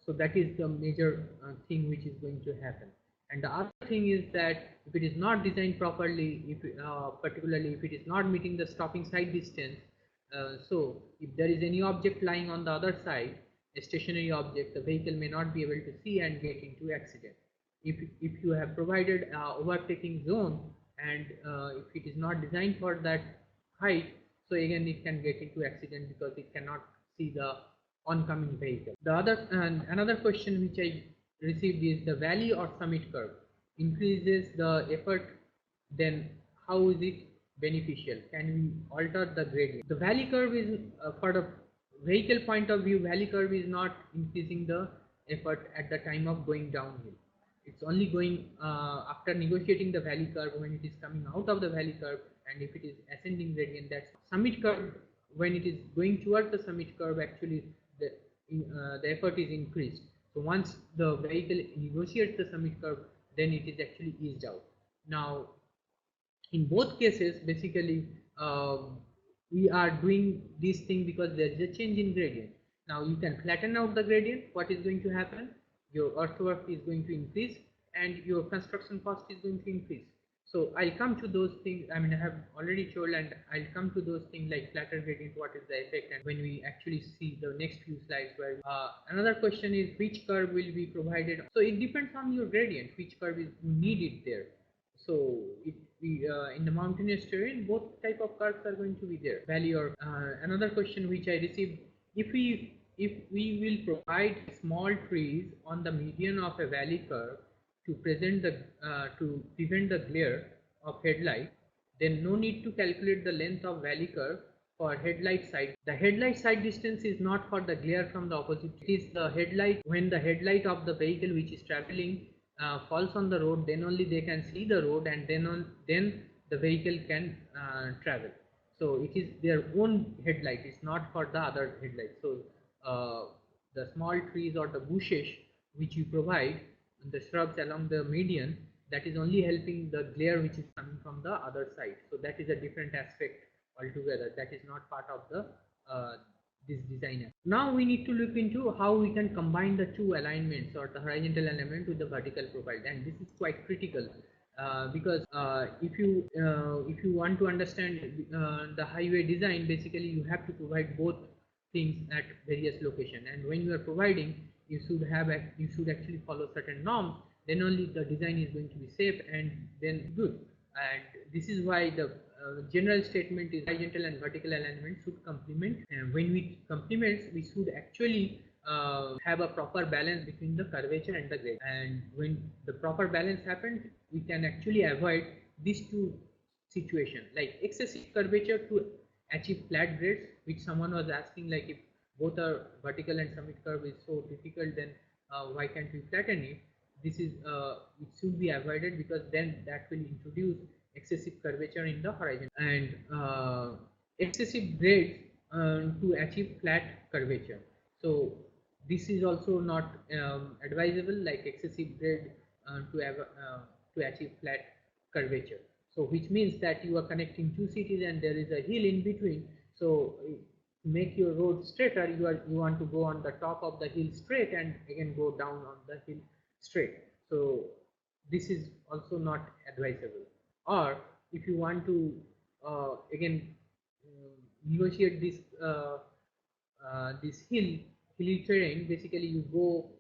Speaker 1: So that is the major thing which is going to happen. And the other thing is that if it is not designed properly, if particularly if it is not meeting the stopping side distance, so if there is any object lying on the other side, a stationary object, the vehicle may not be able to see and get into accident. If you have provided overtaking zone, and if it is not designed for that height, so again it can get into accident because it cannot see the oncoming vehicle. The other and another question which I received is, the valley or summit curve increases the effort, then how is it beneficial? Can we alter the gradient? The valley curve is for the vehicle point of view, valley curve is not increasing the effort at the time of going downhill. It's only going after negotiating the valley curve, when it is coming out of the valley curve, and if it is ascending gradient, that's summit curve. When it is going towards the summit curve, actually the effort is increased. So once the vehicle negotiates the summit curve, then it is actually eased out. Now in both cases, basically we are doing this thing because there is a change in gradient. Now you can flatten out the gradient. What is going to happen? Your earthwork is going to increase and your construction cost is going to increase. So I'll come to those things. I mean, I have already told, and I'll come to those things like flatter gradient, what is the effect, and when we actually see the next few slides. Where another question is, which curve will be provided? So it depends on your gradient, which curve is needed there. So in the mountainous terrain, both type of curves are going to be there, valley or another question which I received, if we will provide small trees on the median of a valley curve to prevent the glare of headlight, then no need to calculate the length of valley curve for headlight side. The headlight side distance is not for the glare from the opposite. It is the headlight. When the headlight of the vehicle which is traveling falls on the road, then only they can see the road, and then the vehicle can travel. So it is their own headlight. It's not for the other headlight. So the small trees or the bushes which you provide, the shrubs along the median, that is only helping the glare which is coming from the other side. So that is a different aspect altogether. That is not part of the this design. Now we need to look into how we can combine the two alignments, or the horizontal alignment with the vertical profile, and this is quite critical because if you want to understand the highway design, basically you have to provide both things at various locations, and when you are providing, you should actually follow certain norms. Then only the design is going to be safe and then good. And this is why the general statement is horizontal and vertical alignment should complement, and when we complements, we should actually have a proper balance between the curvature and the grade. And when the proper balance happens, we can actually avoid these two situations, like excessive curvature to achieve flat grades, which someone was asking, like if both are vertical and summit curve is so difficult, then why can't we flatten it? This is it should be avoided, because then that will introduce excessive curvature in the horizon, and excessive grades to achieve flat curvature. So this is also not advisable, like excessive grade to achieve flat curvature. So which means that you are connecting two cities and there is a hill in between. So to make your road straighter, you want to go on the top of the hill straight and again go down on the hill straight. So this is also not advisable. Or if you want to again negotiate this hilly terrain, basically you go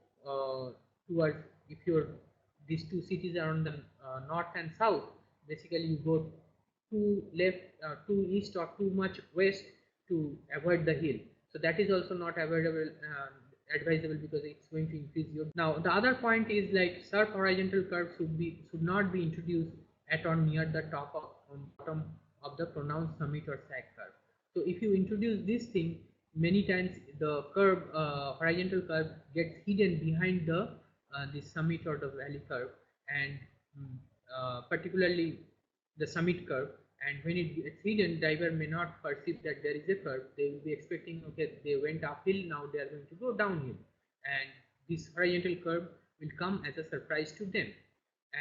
Speaker 1: towards, if your these two cities are on the north and south, basically you go too left, too east or too much west to avoid the hill. So that is also not avoidable, advisable, because it's going to increase your. Now the other point is like sharp horizontal curve should not be introduced at or near the top of bottom of the pronounced summit or sag curve. So if you introduce this thing, many times the curve, horizontal curve, gets hidden behind the summit or the valley curve, and particularly the summit curve. And when it gets hidden, driver may not perceive that there is a curve. They will be expecting, okay, they went uphill, now they are going to go downhill, and this horizontal curve will come as a surprise to them.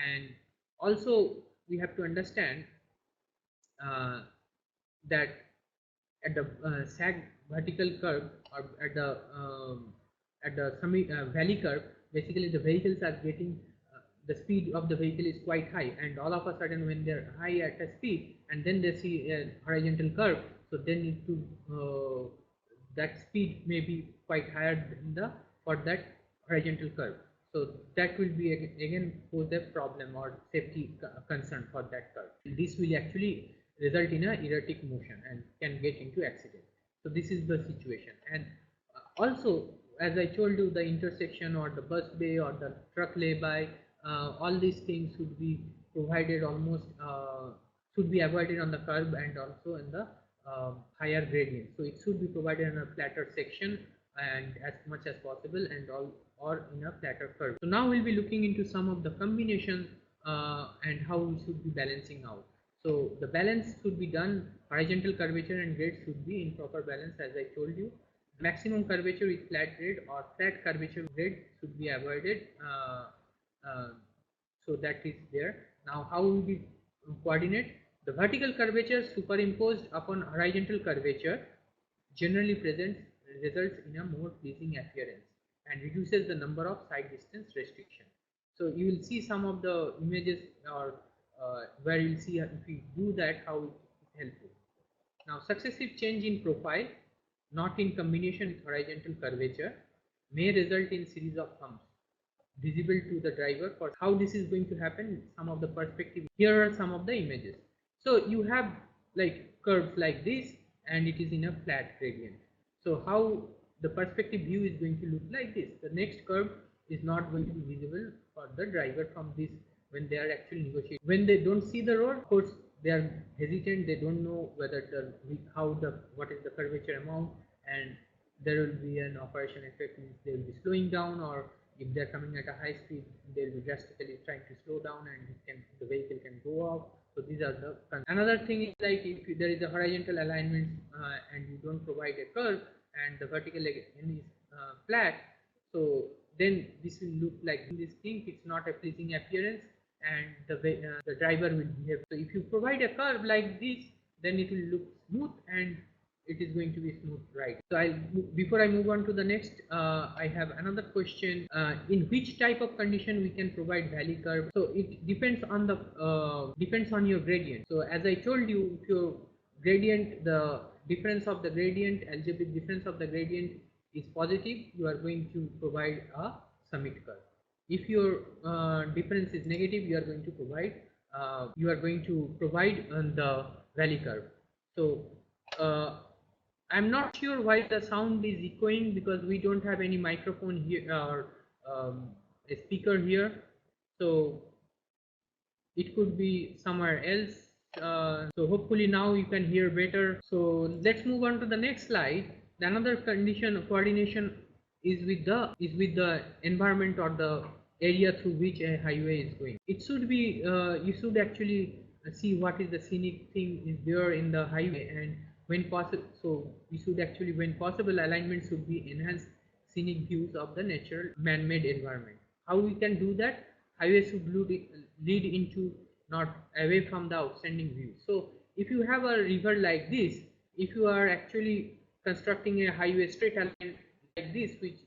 Speaker 1: And also we have to understand that at the sag vertical curve, or at the summit valley curve, basically the vehicles are getting the speed of the vehicle is quite high, and all of a sudden when they're high at a speed and then they see a horizontal curve, so they need to that speed may be quite higher than the for that horizontal curve. So that will be again pose a problem or safety concern for that curve. This will actually result in a erratic motion and can get into accident. So this is the situation. And also, as I told you, the intersection or the bus bay or the truck lay-by, all these things should be provided almost should be avoided on the curb and also in the higher gradient. So it should be provided in a flatter section and as much as possible, and all or in a flatter curve. So now we'll be looking into some of the combinations and how we should be balancing out. So the balance should be done, horizontal curvature and grade should be in proper balance, as I told you. Maximum curvature with flat grade or flat curvature grade should be avoided. So that is there. Now how will we coordinate? The vertical curvature superimposed upon horizontal curvature generally results in a more pleasing appearance and reduces the number of side distance restriction. So you will see some of the images or where you will see if we do that how it is helpful. Now successive change in profile not in combination with horizontal curvature may result in series of humps visible to the driver. For how this is going to happen, some of the perspective, here are some of the images. So you have like curves like this and it is in a flat gradient. So how the perspective view is going to look like this. The next curve is not going to be visible for the driver from this when they are actually negotiating. When they don't see the road, of course they are hesitant, they don't know whether what is the curvature amount, and there will be an operation effect, means they will be slowing down, or if they are coming at a high speed they will be drastically trying to slow down and the vehicle can go off. So these are the another thing is like if there is a horizontal alignment and you don't provide a curve and the vertical end is flat, so then this will look like this thing, it's not a pleasing appearance and the driver will behave. So if you provide a curve like this, then it will look smooth and it is going to be smooth ride. So before I move on to the next, I have another question. In which type of condition we can provide valley curve? So it depends on the depends on your gradient. So as I told you, if your gradient, the difference of the gradient, algebraic difference of the gradient is positive, you are going to provide a summit curve. If your difference is negative, you are going to provide the valley curve. So I'm not sure why the sound is echoing, because we don't have any microphone here or a speaker here, so it could be somewhere else. So hopefully now you can hear better. So let's move on to the next slide. The another condition of coordination is with the environment or the area through which a highway is going. It should be you should actually see what is the scenic thing is there in the highway, and when possible, so we should actually, when possible, alignment should be enhanced scenic views of the natural man-made environment. How we can do that? Highway should lead into, not away from the outstanding view. So if you have a river like this, if you are actually constructing a highway straight line like this, which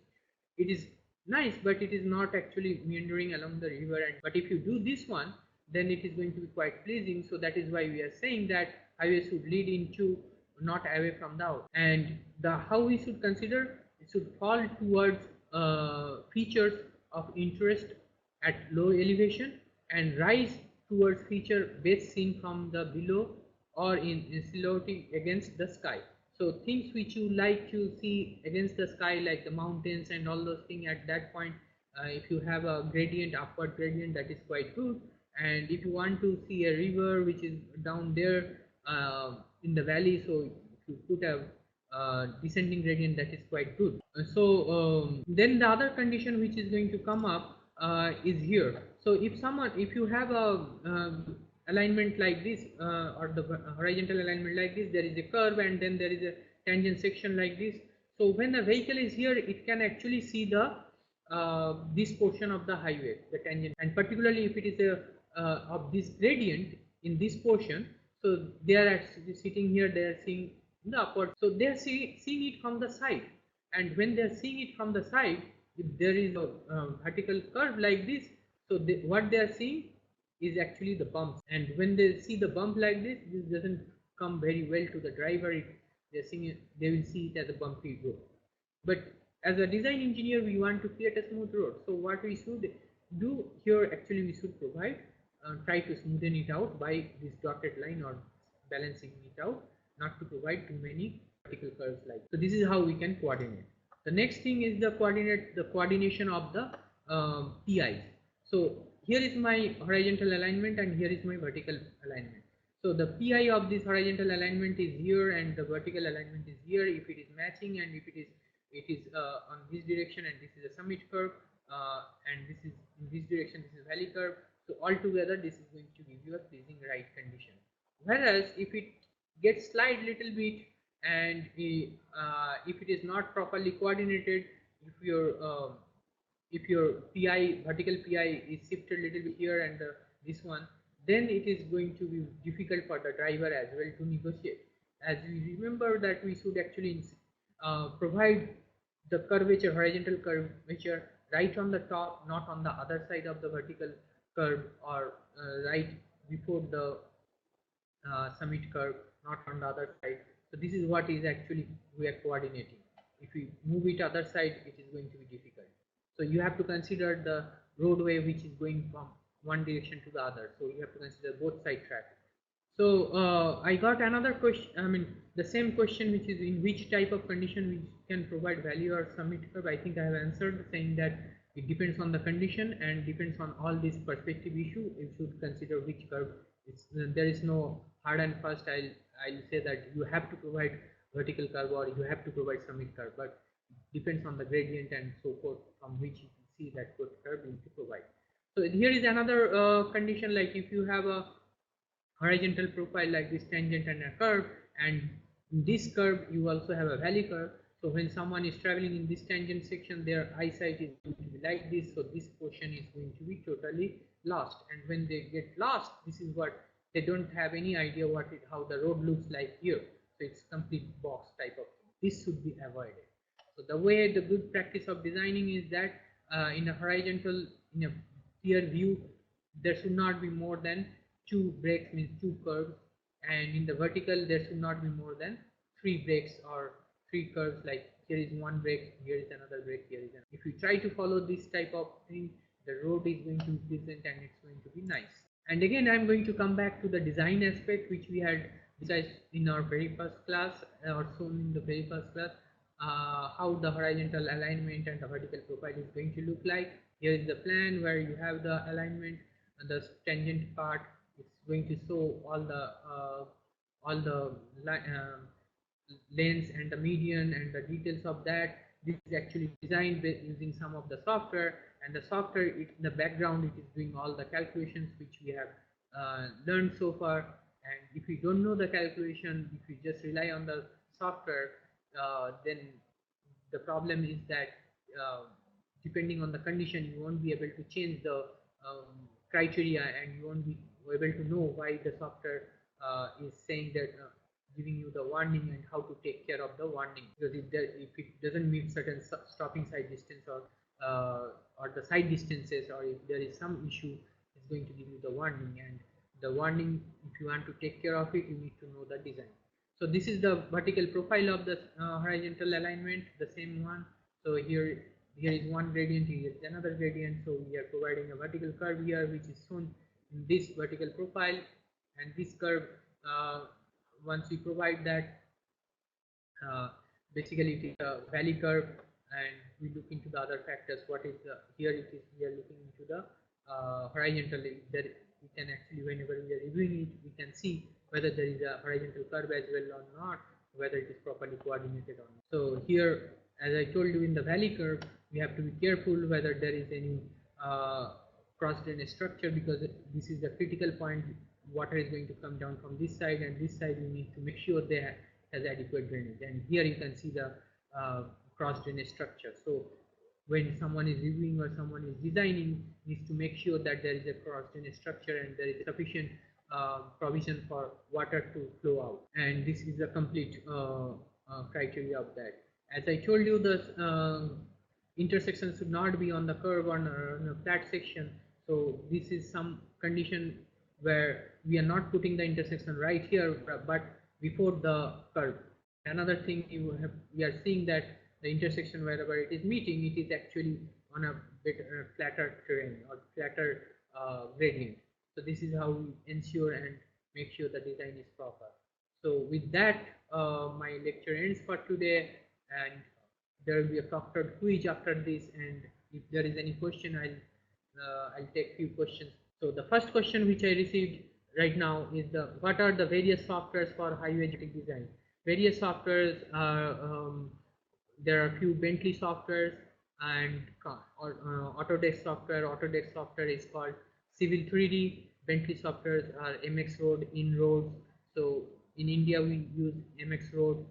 Speaker 1: it is nice, but it is not actually meandering along the river, and but if you do this one, then it is going to be quite pleasing. So that is why we are saying that highway should lead into, not away from the out. And how we should consider, it should fall towards features of interest at low elevation and rise towards feature best seen from the below or in silhouette against the sky. So things which you like to see against the sky, like the mountains and all those things, at that point, if you have a gradient, upward gradient, that is quite good. And if you want to see a river which is down there in the valley, so if you put a descending gradient, that is quite good. Then the other condition which is going to come up is here. So if you have a alignment like this, or the horizontal alignment like this, there is a curve and then there is a tangent section like this. So when the vehicle is here, it can actually see the this portion of the highway, the tangent, and particularly if it is a of this gradient in this portion. So they are actually sitting here, they are seeing the upward, so they are seeing it from the side, and when they are seeing it from the side, if there is a vertical curve like this, so what they are seeing is actually the bumps, and when they see the bump like this doesn't come very well to the driver. They're seeing it, they will see it as a bumpy road. But as a design engineer, we want to create a smooth road. So what we should do here, actually we should provide try to smoothen it out by this dotted line or balancing it out, not to provide too many vertical curves like. So this is how we can coordinate. The next thing is the coordination of the PIs. So here is my horizontal alignment and here is my vertical alignment. So the PI of this horizontal alignment is here and the vertical alignment is here if it is matching, and if it is on this direction, and this is a summit curve, and this is in this direction, this is valley curve. So altogether this is going to give you a pleasing ride condition. Whereas if it gets slide little bit, and if it is not properly coordinated, if your PI, vertical PI is shifted a little bit here and this one, then it is going to be difficult for the driver as well to negotiate. As we remember that we should actually provide the curvature, horizontal curvature, right on the top, not on the other side of the vertical curve, or right before the summit curve, not on the other side. So this is what is actually we are coordinating. If we move it other side, it is going to be difficult. So you have to consider the roadway which is going from one direction to the other. So you have to consider both side traffic. So I got another question, I mean the same question, which is in which type of condition we can provide value or summit curve. I think I have answered, saying that it depends on the condition and depends on all this perspective issue. You should consider which curve. There is no hard and fast. I'll say that you have to provide vertical curve or you have to provide summit curve, but depends on the gradient and so forth from which you can see that what curve you need to provide. So here is another condition, like if you have a horizontal profile like this tangent and a curve, and in this curve you also have a valley curve. So when someone is traveling in this tangent section, their eyesight is going to be like this, so this portion is going to be totally lost, and when they get lost, this is what they don't have any idea how the road looks like here. So it's complete box type of thing. This should be avoided. So the way the good practice of designing is that in a horizontal, in a clear view, there should not be more than 2 breaks, means 2 curves, and in the vertical there should not be more than 3 breaks or 3 curves, like here is 1 break, here is another break, here is another. If you try to follow this type of thing, the road is going to be pleasant and it's going to be nice. And again, I'm going to come back to the design aspect, which we had discussed in our very first class, or shown in the very first class, how the horizontal alignment and the vertical profile is going to look like. Here is the plan where you have the alignment and the tangent part. It's going to show all the lengths and the median and the details of that. This is actually designed using some of the software, and the software in the background, it is doing all the calculations which we have learned so far. And if you don't know the calculation, if you just rely on the software, then the problem is that depending on the condition, you won't be able to change the criteria, and you won't be able to know why the software is saying that, giving you the warning, and how to take care of the warning. Because if it doesn't meet certain stopping side distance, or the side distances, or if there is some issue, it's going to give you the warning. And the warning, if you want to take care of it, you need to know the design. So this is the vertical profile of the horizontal alignment, the same one. So here here is one gradient, here is another gradient. So we are providing a vertical curve here, which is shown in this vertical profile, and this curve, once we provide that, basically it is a valley curve, and we look into the other factors. What is the, here it is, we are looking into the horizontally. There we can actually, whenever we are reviewing it, we can see whether there is a horizontal curve as well or not, whether it is properly coordinated or not. So here, as I told you, in the valley curve, we have to be careful whether there is any cross drainage structure, because this is the critical point. Water is going to come down from this side, and this side we need to make sure they has adequate drainage. And here you can see the cross drainage structure. So when someone is reviewing or someone is designing, needs to make sure that there is a cross drainage structure and there is sufficient provision for water to flow out. And this is the complete criteria of that. As I told you, the intersection should not be on the curve or on a flat section. So this is some condition where we are not putting the intersection right here, but before the curve. Another thing we are seeing that the intersection, wherever it is meeting, it is actually on a bit flatter terrain or flatter gradient. So this is how we ensure and make sure the design is proper. So with that, my lecture ends for today, and there will be a proctored quiz after this, and if there is any question, I'll take few questions. So the first question which I received right now is what are the various softwares for highway design? Various softwares are there are few Bentley softwares and Autodesk software. Autodesk software is called Civil 3D. Bentley softwares are MX Road, InRoads. So in India we use MX Road.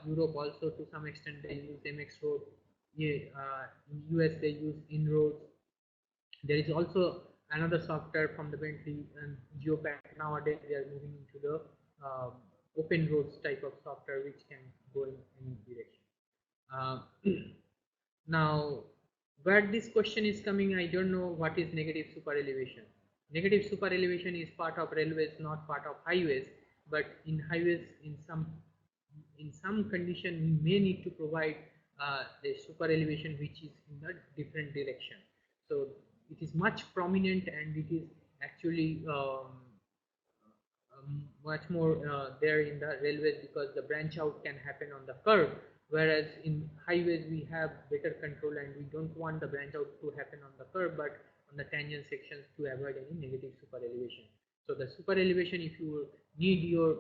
Speaker 1: Europe also to some extent they use MX Road. In US they use InRoads. There is also another software from the Bentley and Geopack. Nowadays they are moving into the open roads type of software, which can go in any direction. Now, where this question is coming, I don't know what is negative super elevation. Negative super elevation is part of railways, not part of highways. But in highways, in some condition, we may need to provide the super elevation which is in the different direction. So it is much prominent, and it is actually much more there in the railways, because the branch out can happen on the curve, whereas in highways we have better control and we don't want the branch out to happen on the curve but on the tangent sections to avoid any negative super elevation. So the super elevation, if you need your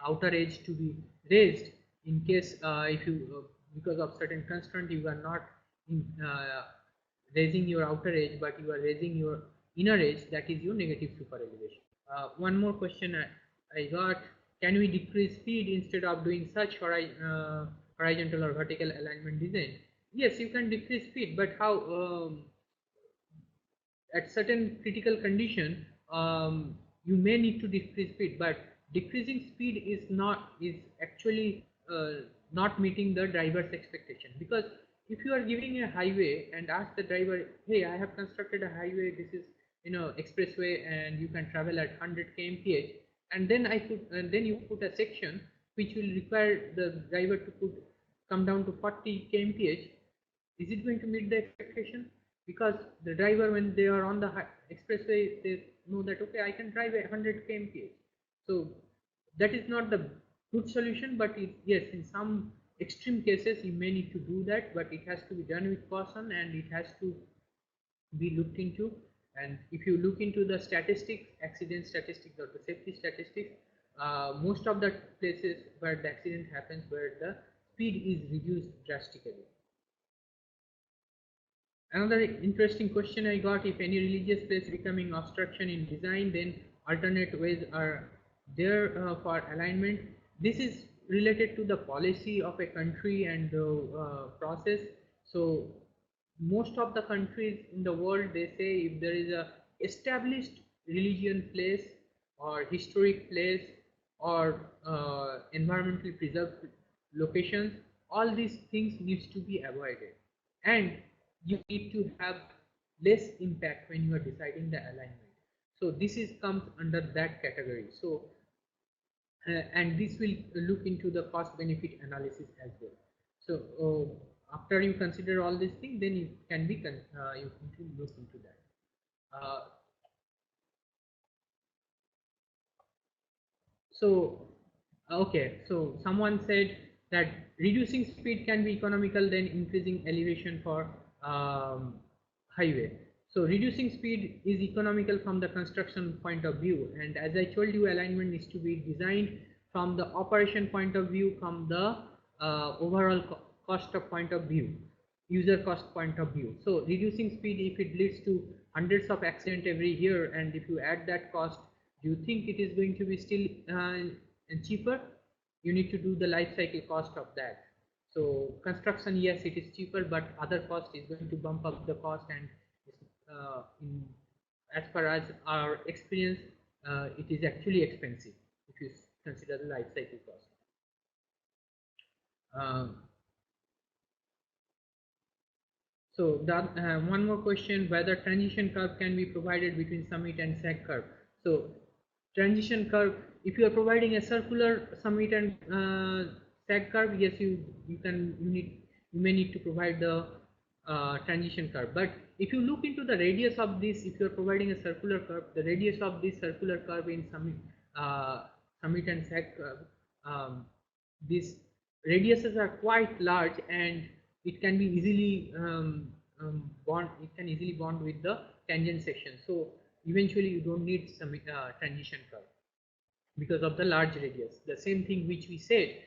Speaker 1: outer edge to be raised, in case if you because of certain constraint you are not raising your outer edge but you are raising your inner edge, that is your negative super elevation. One more question I got: can we decrease speed instead of doing such horizontal or vertical alignment design? Yes, you can decrease speed, but how? At certain critical condition, you may need to decrease speed, but decreasing speed is actually not meeting the driver's expectation. Because if you are giving a highway and ask the driver, hey, I have constructed a highway, this is expressway, and you can travel at 100 kmph, and then then you put a section which will require the driver to come down to 40 kmph. Is it going to meet the expectation? Because the driver, when they are on the expressway, they know that okay, I can drive at 100 kmph. So that is not the good solution, but yes, in some extreme cases you may need to do that, but it has to be done with caution and it has to be looked into. And if you look into the statistics, accident statistics or the safety statistics, most of the places where the accident happens, where the speed is reduced drastically. Another interesting question I got: if any religious place becoming obstruction in design, then alternate ways are there for alignment. This is related to the policy of a country and the process. So most of the countries in the world, they say if there is a established religion place or historic place or environmentally preserved locations, all these things needs to be avoided, and you need to have less impact when you are deciding the alignment. So this comes under that category. So and this will look into the cost benefit analysis as well. So after you consider all these things, then you can be you can look into that. So okay, so someone said that reducing speed can be economical than increasing elevation for highway. So reducing speed is economical from the construction point of view, and as I told you, alignment needs to be designed from the operation point of view, from the overall cost of point of view, user cost point of view. So reducing speed, if it leads to hundreds of accidents every year, and if you add that cost, do you think it is going to be still cheaper? You need to do the life cycle cost of that. So construction, yes, it is cheaper, but other cost is going to bump up the cost, and as far as our experience, it is actually expensive if you consider the life cycle cost. So that, one more question, whether transition curve can be provided between summit and sag curve. So transition curve, if you are providing a circular summit and sag curve, yes, you may need to provide the transition curve. But if you look into the radius of this, if you are providing a circular curve, the radius of this circular curve in summit and sag curve, these radiuses are quite large, and it can be easily bond with the tangent section. So eventually you don't need some transition curve because of the large radius. The same thing which we said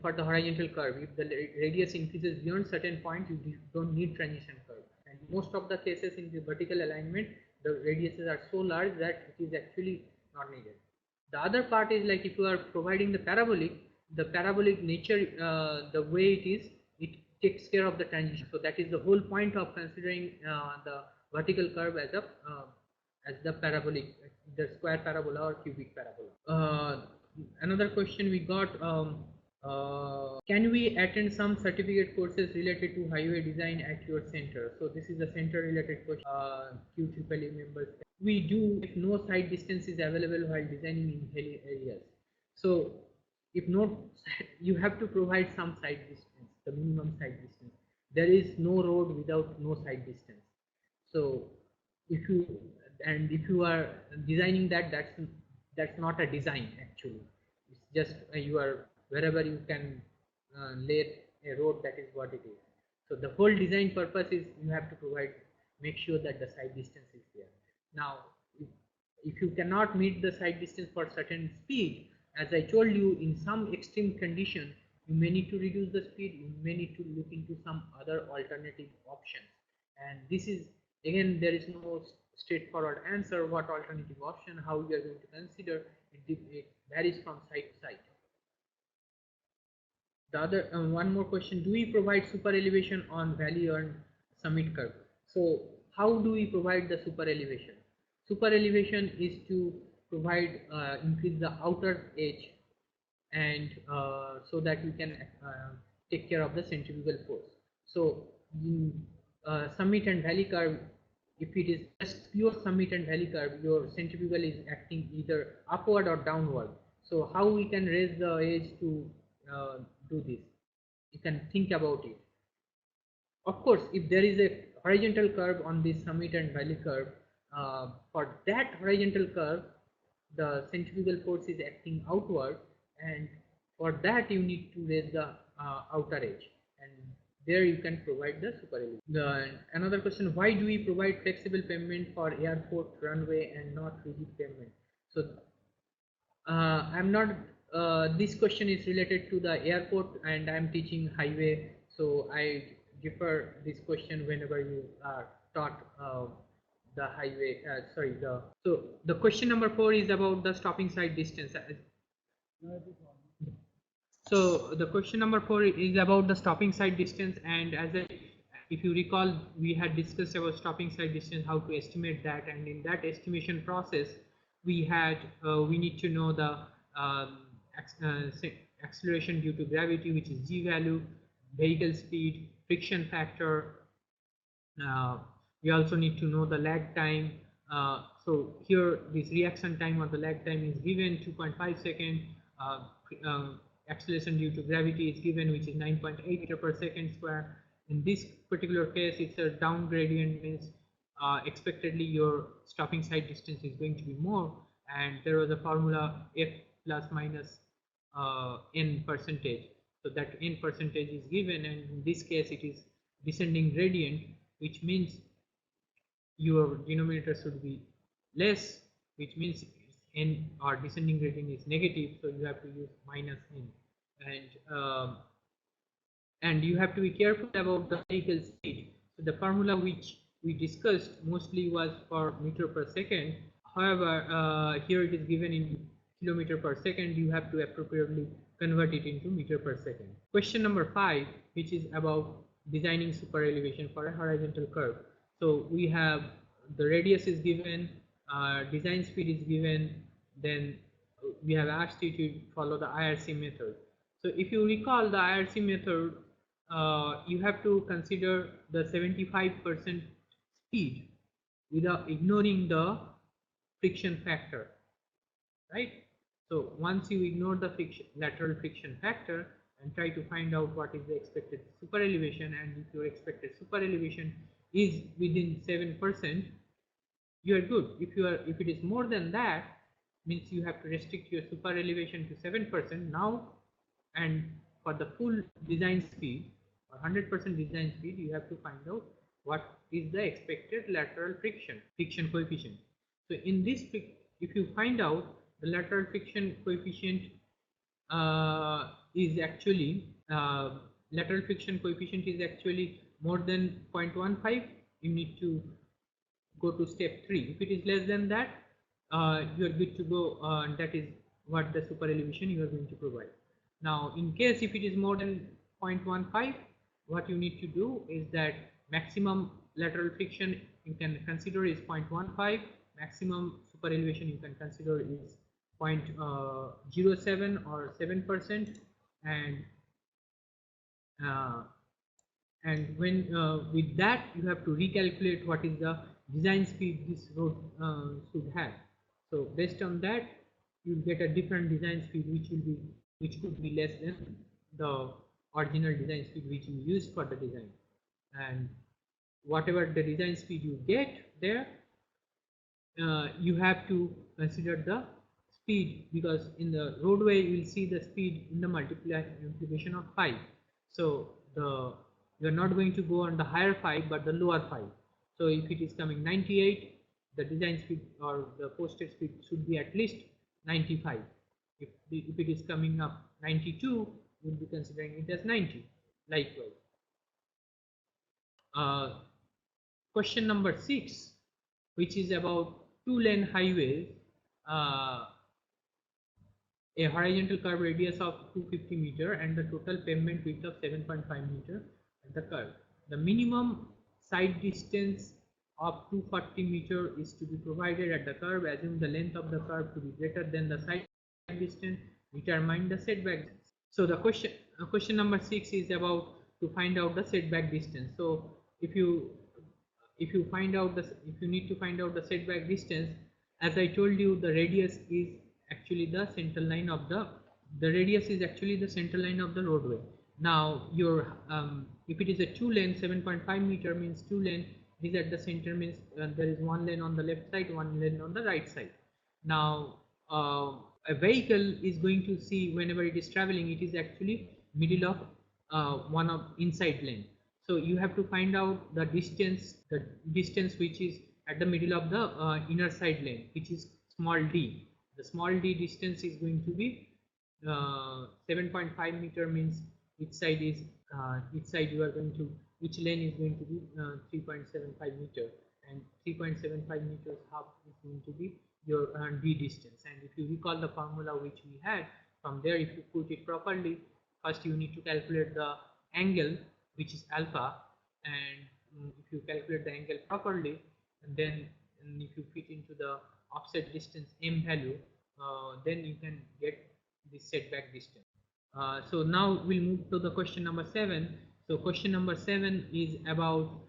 Speaker 1: for the horizontal curve, if the radius increases beyond certain point, you don't need transition curve. And most of the cases in the vertical alignment, the radiuses are so large that it is actually not needed. The other part is like if you are providing the parabolic nature, the way it is, it takes care of the transition. So that is the whole point of considering the vertical curve as the parabolic, the square parabola or cubic parabola. Another question we got, can we attend some certificate courses related to highway design at your center? So this is a center related question. QEEE members, we do if no side distance is available while designing in hilly areas. So if not, you have to provide some side distance, the minimum side distance. There is no road without no side distance. So if you are designing that, that's not a design actually. It's just you are wherever you can lay a road, that is what it is. So the whole design purpose is you have to make sure that the side distance is there. Now if you cannot meet the side distance for certain speed, as I told you, in some extreme condition you may need to reduce the speed, you may need to look into some other alternative options. And this is, again, there is no straightforward answer what alternative option, how you are going to consider it, it varies from site to site. The other one more question, do we provide super elevation on valley and summit curve? So how do we provide the super elevation? Super elevation is to provide increase the outer edge, and so that you can take care of the centrifugal force. So in summit and valley curve, if it is just pure summit and valley curve, your centrifugal is acting either upward or downward. So how we can raise the edge to do this? You can think about it. Of course, if there is a horizontal curve on this summit and valley curve, for that horizontal curve, the centrifugal force is acting outward, and for that you need to raise the outer edge, and there you can provide the super elevation. Another question, why do we provide flexible pavement for airport runway and not rigid pavement? So I'm not this question is related to the airport, and I'm teaching highway, so I defer this question whenever you are taught the highway. So the question number 4 is about the stopping side distance. So the question number 4 is about the stopping side distance, and if you recall, we had discussed about stopping side distance, how to estimate that, and in that estimation process we need to know the acceleration due to gravity, which is g value, vehicle speed, friction factor. We also need to know the lag time. So here this reaction time or the lag time is given 2.5 seconds. Acceleration due to gravity is given, which is 9.8 meter per second square, In this particular case, it's a down gradient, means expectedly your stopping side distance is going to be more, and there was a formula f plus minus n percentage. So that n percentage is given, and in this case it is descending gradient, which means your denominator should be less, which means n or descending gradient is negative, so you have to use minus n. And you have to be careful about the vehicle speed. So the formula which we discussed mostly was for meter per second. However, here it is given in kilometer per second. You have to appropriately convert it into meter per second. Question number 5, which is about designing super elevation for a horizontal curve. So we have the radius is given, design speed is given, then we have asked you to follow the IRC method. So if you recall the IRC method, you have to consider the 75% speed without ignoring the friction factor, right? So once you ignore the lateral friction factor and try to find out what is the expected super elevation, and if your expected super elevation is within 7%, you are good. If it is more than that, means you have to restrict your super elevation to 7% now, and for the full design speed or 100% design speed, you have to find out what is the expected lateral friction coefficient. So in this, if you find out the lateral friction coefficient is actually more than 0.15, you need to go to step 3. If it is less than that, you are good to go, and that is what the super elevation you are going to provide. Now in case if it is more than 0.15, what you need to do is that maximum lateral friction you can consider is 0.15, maximum super elevation you can consider is 0.07 or 7%, and when with that you have to recalculate what is the design speed this road should have. So based on that, you will get a different design speed which could be less than the original design speed which you used for the design. And whatever the design speed you get there, you have to consider the speed, because in the roadway you will see the speed in the multiplication of 5. So you are not going to go on the higher 5 but the lower 5. So if it is coming 98, the design speed or the posted speed should be at least 95. If it is coming up 92, we will be considering it as 90. Likewise. Question number 6, which is about 2-lane highways, a horizontal curve radius of 250 meter and the total pavement width of 7.5 meter at the curve. The minimum side distance of 240 meter is to be provided at the curve. Assume the length of the curve to be greater than the side distance. Determine the setback. So the question number 6 is about to find out the setback distance. So if you need to find out the setback distance, as I told you, the radius is actually the central line of the roadway. Now your if it is a 2-lane, 7.5 meter means 2-lane, is at the center, means there is 1 lane on the left side, 1 lane on the right side. Now a vehicle is going to see whenever it is traveling, it is actually middle of one of inside lane. So you have to find out the distance which is at the middle of the inner side lane, which is small d. The small d distance is going to be 7.5 meter, means each side is each lane is going to be 3.75 meter, and 3.75 meters half is going to be your d distance. And if you recall the formula which we had, from there if you put it properly, first you need to calculate the angle which is alpha, and if you calculate the angle properly, and then if you fit into the offset distance m value, then you can get the setback distance. So now we'll move to the question number 7. So question number 7 is about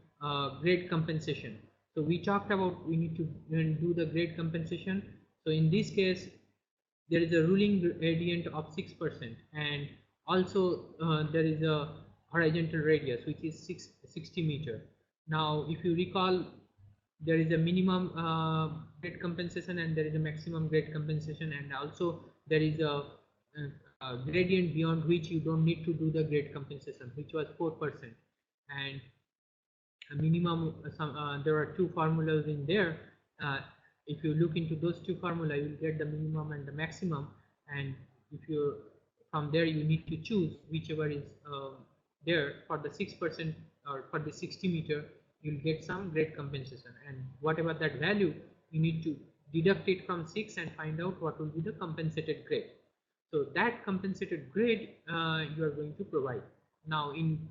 Speaker 1: grade compensation. So we talked about we need to do the grade compensation. So in this case there is a ruling gradient of 6%, and also there is a horizontal radius, which is 60 meter. Now if you recall, there is a minimum grade compensation and there is a maximum grade compensation, and also there is a gradient beyond which you don't need to do the grade compensation, which was 4%, and a minimum there are two formulas in there. If you look into those two formula, you will get the minimum and the maximum, and if you from there you need to choose whichever is there. For the 6% or for the 60 meter, you'll get some grade compensation, and whatever that value, you need to deduct it from 6 and find out what will be the compensated grade. So that compensated grade you are going to provide. Now in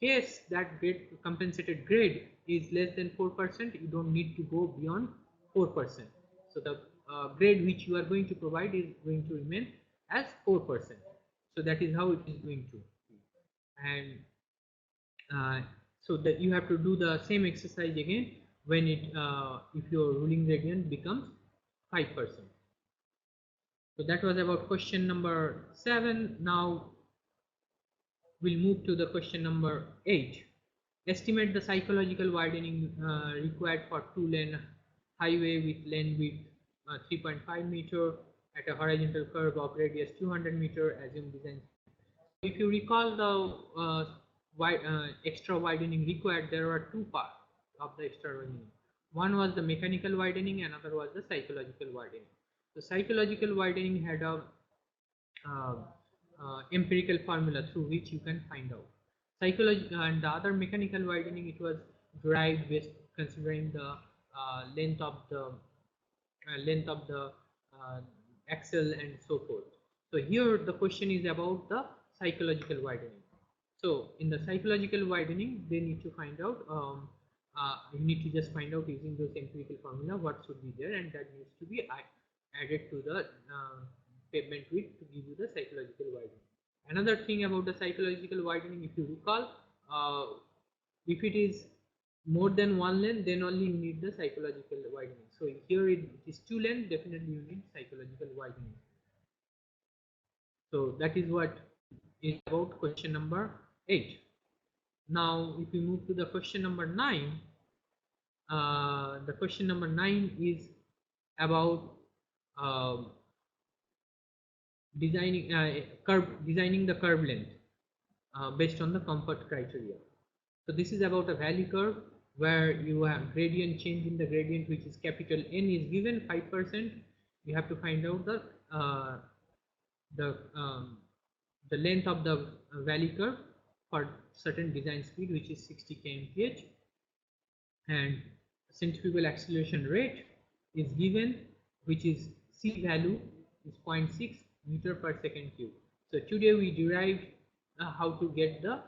Speaker 1: case that grade compensated grade is less than 4%, you don't need to go beyond 4%. So the grade which you are going to provide is going to remain as 4%. So that is how it is going to be. And so that you have to do the same exercise again when it if your ruling gradient becomes 5%. So that was about question number 7. Now we'll move to the question number 8. Estimate the psychological widening required for 2-lane highway with lane width 3.5 meter at a horizontal curve of radius 200 meter. Assume design. If you recall the extra widening required, there are two parts of the extra widening. One was the mechanical widening, another was the psychological widening. The psychological widening had a empirical formula through which you can find out. And the other mechanical widening, it was derived based considering the length of the axle and so forth. So here the question is about the psychological widening. So in the psychological widening, they need to find out. You need to just find out using those empirical formula what should be there, and that needs to be added to the pavement width to give you the psychological widening. Another thing about the psychological widening, if you recall, if it is more than one lane, then only you need the psychological widening. So here it is 2 lane, definitely you need psychological widening. So that is what is about question number 8. Now if we move to the question number 9, the question number 9 is about designing the curve length based on the comfort criteria. So this is about a valley curve where you have gradient change in the gradient, which is capital N is given 5%. You have to find out the length of the valley curve for certain design speed, which is 60 km/h, and centrifugal acceleration rate is given, which is C value is 0.6 meter per second cube. So today we derived how to get the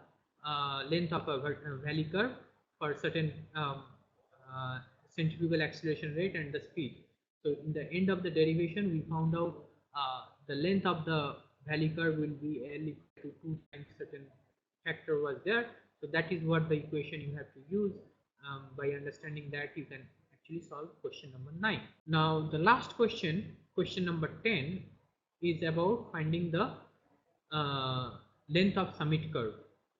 Speaker 1: length of a valley curve for certain centrifugal acceleration rate and the speed. So in the end of the derivation, we found out the length of the valley curve will be L equal to 2 times certain factor was there. So that is what the equation you have to use. By understanding that, you can actually solve question number 9. Now the last question, question number 10, is about finding the length of summit curve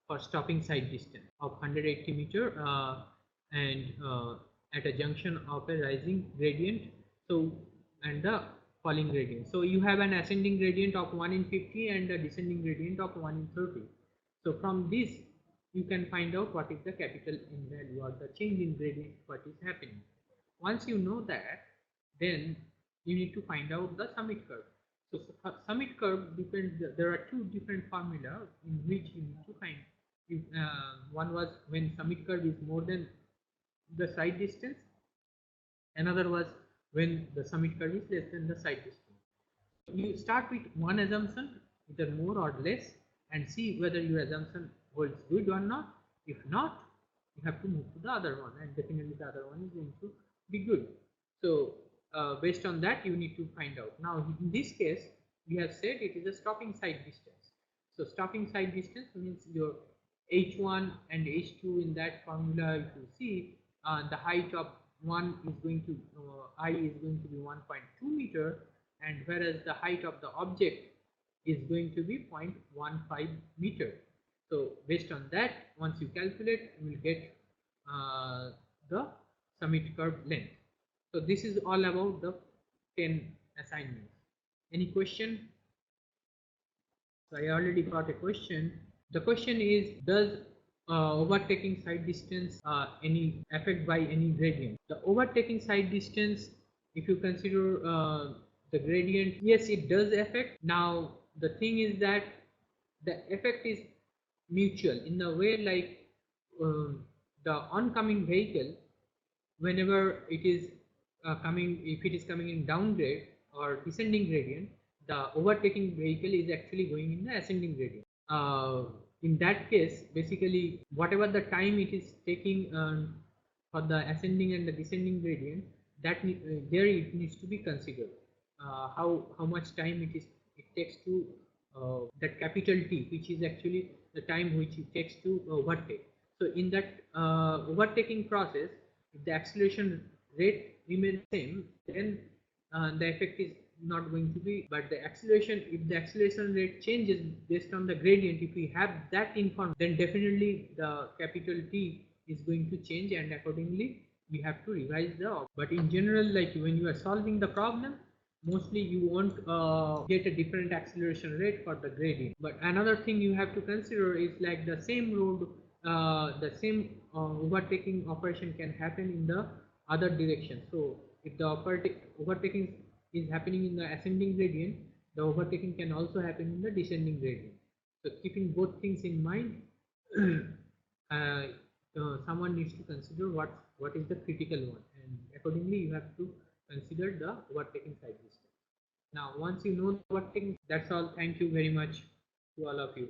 Speaker 1: for stopping side distance of 180 meter and at a junction of a rising gradient, so and the falling gradient. So you have an ascending gradient of 1 in 50 and a descending gradient of 1 in 30. So from this you can find out what is the capital N value or the change in gradient, what is happening. Once you know that, then you need to find out the summit curve. So summit curve depends. There are two different formula in which you need to find. One was when summit curve is more than the side distance. Another was when the summit curve is less than the side distance. You start with one assumption, either more or less, and see whether your assumption holds good or not. If not, you have to move to the other one, and definitely the other one is going to be good. So based on that, you need to find out. Now in this case, we have said it is a stopping side distance. So stopping side distance means your h1 and h2 in that formula. If you see, the height of one is going to I is going to be 1.2 meter, and whereas the height of the object is going to be 0.15 meter. So based on that, once you calculate, you will get the summit curve length. So this is all about the 10 assignments. Any question? So I already got a question. The question is, does overtaking side distance any affect by any gradient? The overtaking side distance, if you consider the gradient, yes, it does affect. Now the thing is that the effect is mutual in the way like the oncoming vehicle, whenever it is coming, if it is coming in downgrade or descending gradient, the overtaking vehicle is actually going in the ascending gradient. In that case, basically whatever the time it is taking for the ascending and the descending gradient, that there it needs to be considered. How much time it takes to that capital T, which is actually the time which it takes to overtake. So in that overtaking process, if the acceleration rate remains same, then the effect is not going to be. But the acceleration, if the acceleration rate changes based on the gradient, if we have that information, then definitely the capital T is going to change, and accordingly we have to revise the. But in general, like when you are solving the problem, mostly you won't get a different acceleration rate for the gradient. But another thing you have to consider is like the same road, the same overtaking operation can happen in the other direction. So if the overtaking is happening in the ascending gradient, the overtaking can also happen in the descending gradient. So keeping both things in mind, someone needs to consider what is the critical one, and accordingly you have to consider the overtaking side distance. Now once you know the overtaking, that's all. Thank you very much to all of you.